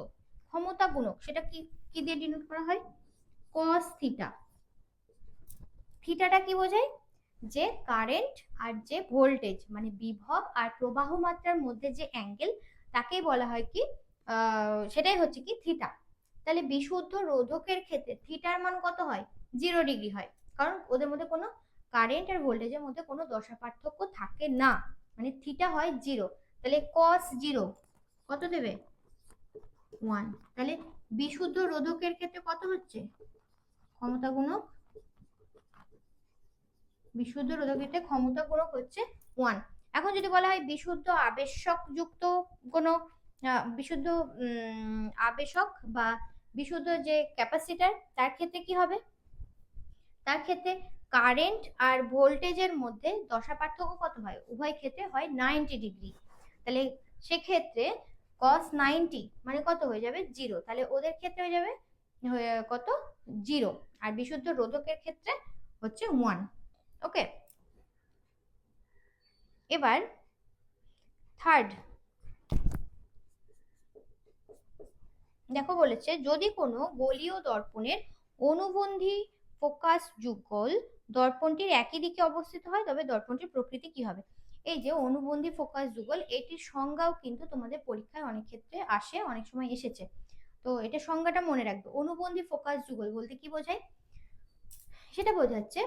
Speaker 1: ক্ষমতা গুণক সেটা কি দিয়ে ডিনোট করা হয়? Cos theta. থিটাটা কি বোঝায়? যে কারেন্ট আর যে ভোল্টেজ মানে বিভব আর প্রবাহ মাত্রার মধ্যে যে অ্যাঙ্গেল তাকেই বলা হয় কি সেটাই হচ্ছে কি থিটা। তাহলে বিশুদ্ধ রোধকের ক্ষেত্রে থিটার মান কত হয়? 0 ডিগ্রি হয়, কারণ ওদের মধ্যে কোনো কারেন্ট আর ভোল্টেজের মধ্যে কোনো দশা পার্থক্য থাকে না, মানে থিটা হয় 0। তাহলে কস 0 কত দেবে? 1। তাহলে বিশুদ্ধ রোধকের ক্ষেত্রে কত হচ্ছে? ক্ষমতা গুণক, বিশুদ্ধ রোধকের ক্ষমতা গুণক হচ্ছে 1। এখন যদি বলা হয় বিশুদ্ধ আবেশক যুক্ত কোনো বিশুদ্ধ আবেশক বা বিশুদ্ধ যে ক্যাপাসিটর, তার ক্ষেত্রে কি হবে? তার ক্ষেত্রে কারেন্ট আর ভোল্টেজের মধ্যে দশা পার্থক্য কত হয়? উভয় ক্ষেত্রে হয় 90 ডিগ্রি। তাহলে সেক্ষেত্রে cos 90 মানে কত হয়ে যাবে? 0। তাহলে ওদের ক্ষেত্রে হয়ে যাবে কত? 0। আর বিশুদ্ধ রোধকের ক্ষেত্রে হচ্ছে 1। ওকে, এবার থার্ড দেখো বলেছে যদি কোনো গোলীয় দর্পণের অনুবন্ধী ফোকাস যুগল দর্পণটির একই দিকে অবস্থিত হয় তবে দর্পণটির প্রকৃতি কি হবে? এই যে অনুবন্ধী ফোকাস যুগল, এটির সংজ্ঞাও কিন্তু তোমাদের পরীক্ষায় অনেক ক্ষেত্রে আসে, অনেক সময় এসেছে, তো এটা সংজ্ঞাটা মনে রাখবে। অনুবন্ধী ফোকাস যুগল বলতে কি বোঝায়? সেটা বোঝাচ্ছে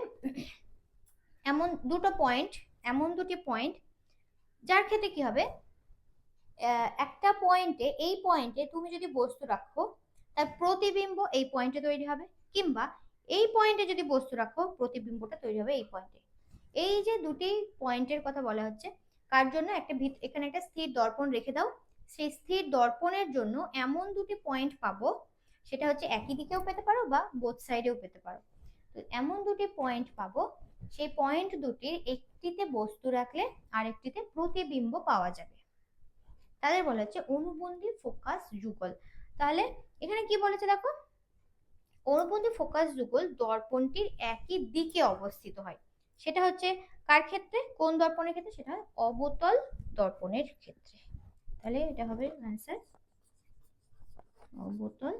Speaker 1: এমন দুটি পয়েন্ট যার ক্ষেত্রে কি হবে, একটা পয়েন্টে, এই পয়েন্টে তুমি যদি বস্তু রাখো তার প্রতিবিম্ব এই পয়েন্টে তৈরি হবে, কিংবা এই পয়েন্টে যদি বস্তু রাখো প্রতিবিম্বটা তৈরি হবে এই পয়েন্টে। এই যে দুটি পয়েন্টের কথা বলা হচ্ছে, কার জন্য? এখানে একটা স্থির দর্পণ রেখে দাও, সেই স্থির দর্পণের জন্য এমন দুটি পয়েন্ট পাবো, সেটা হচ্ছে একই দিকেও পেতে পারো বা বোথ সাইডেও পেতে পারো। তো এমন দুটি পয়েন্ট পাবো, সেই পয়েন্ট দুটির একটিতে বস্তু রাখলে আরেকটিতে প্রতিবিম্ব পাওয়া যাবে, তাদের বলা হচ্ছে অনুবন্ধী ফোকাস যুগল। তাহলে এখানে কি বলেছে দেখো, অনুবন্ধী ফোকাস যুগল দর্পণটির একই দিকে অবস্থিত হয়। সেটা হচ্ছে কার ক্ষেত্রে? কোন দর্পণের ক্ষেত্রে? সেটা হয় অবতল দর্পণের ক্ষেত্রে। তাহলে এটা হবে অ্যান্সার, অবতল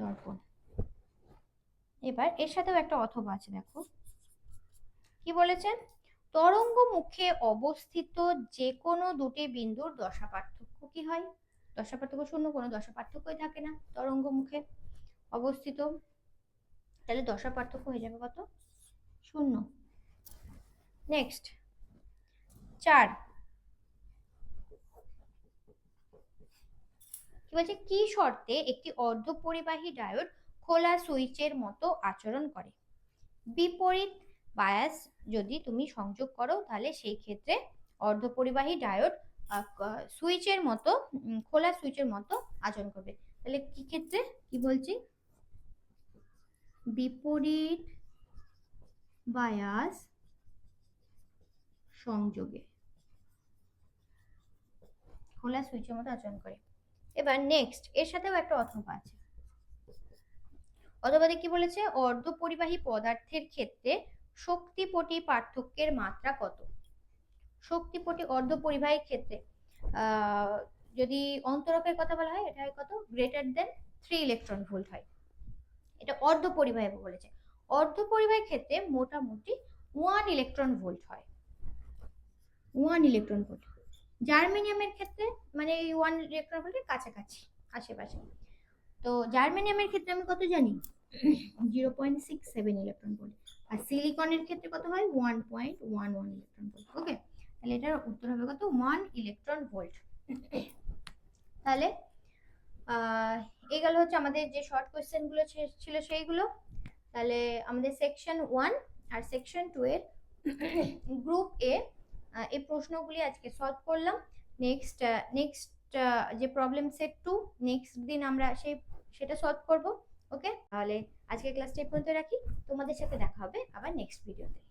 Speaker 1: দর্পণ। এবার এর সাথেও একটা অথবা আছে, দেখো কি বলেছেন, তরঙ্গ মুখে অবস্থিত যে কোনো দুটি বিন্দুর দশা পার্থক্য কি হয়? দশা পার্থক্য শূন্য, কোনো দশা পার্থক্যই থাকে না তরঙ্গ মুখে অবস্থিত, তাহলে দশা পার্থক্য হয়ে যাবে কত? শূন্য। নেক্সট 4 কি বলছে, কি শর্তে একটি অর্ধপরিবাহী ডায়োড খোলা সুইচের মতো আচরণ করে? বিপরীত বায়াস যদি তুমি সংযোগ করো তাহলে সেই ক্ষেত্রে অর্ধপরিবাহী ডায়োড সুইচের মতো, খোলা সুইচের মতো আচরণ করবে। তাহলে কি ক্ষেত্রে কি বলছি? বিপরীত বায়াস সংযোগে খোলা সুইচের মতো আচরণ করে। এবার নেক্সট এর সাথেও একটা অথবা আছে, অথবাতে কি বলেছে, অর্ধপরিবাহী পদার্থের ক্ষেত্রে শক্তিপটি পার্থক্যের মাত্রা কত? শক্তিপটি অর্ধপরিবাহীর ক্ষেত্রে যদি অন্তরকের কথা বলা হয়, এটা হয় কত? গ্রেটার দেন 3 ইলেকট্রন ভোল্ট হয়। এটা অর্ধপরিবাহী বলেছে। অর্ধপরিবাহীর ক্ষেত্রে মোটামুটি 1 ইলেকট্রন ভোল্ট হয়, 1 ইলেকট্রন ভোল্ট। জার্মেনিয়ামের ক্ষেত্রে মানে এই 1 ইলেকট্রন ভোল্টের কাছাকাছি আশেপাশে। তো জার্মেনিয়ামের ক্ষেত্রে আমি কত জানি? 0.67 ইলেকট্রন ভোল্ট। আর সিলিকনের ক্ষেত্রে কত হয়? 1.11 ইলেকট্রন ভোল্ট। ওকে, তাহলে এটার উত্তর হবে কত? 1 ইলেকট্রন ভোল্ট। তাহলে এই গেল হচ্ছে আমাদের যে শর্ট কোয়েশ্চেন গুলো ছিল সেইগুলো। তাহলে আমাদের সেকশন 1 আর সেকশন 2 এর গ্রুপ এ এই প্রশ্নগুলি আজকে সলভ করলাম। নেক্সট যে প্রবলেম সেট 2 নেক্সট দিন আমরা সেটা সলভ করব। ওকে, তাহলে আজকে ক্লাসটা এই পর্যন্ত রাখি, তোমাদের সাথে দেখা হবে আবার নেক্সট ভিডিওতে।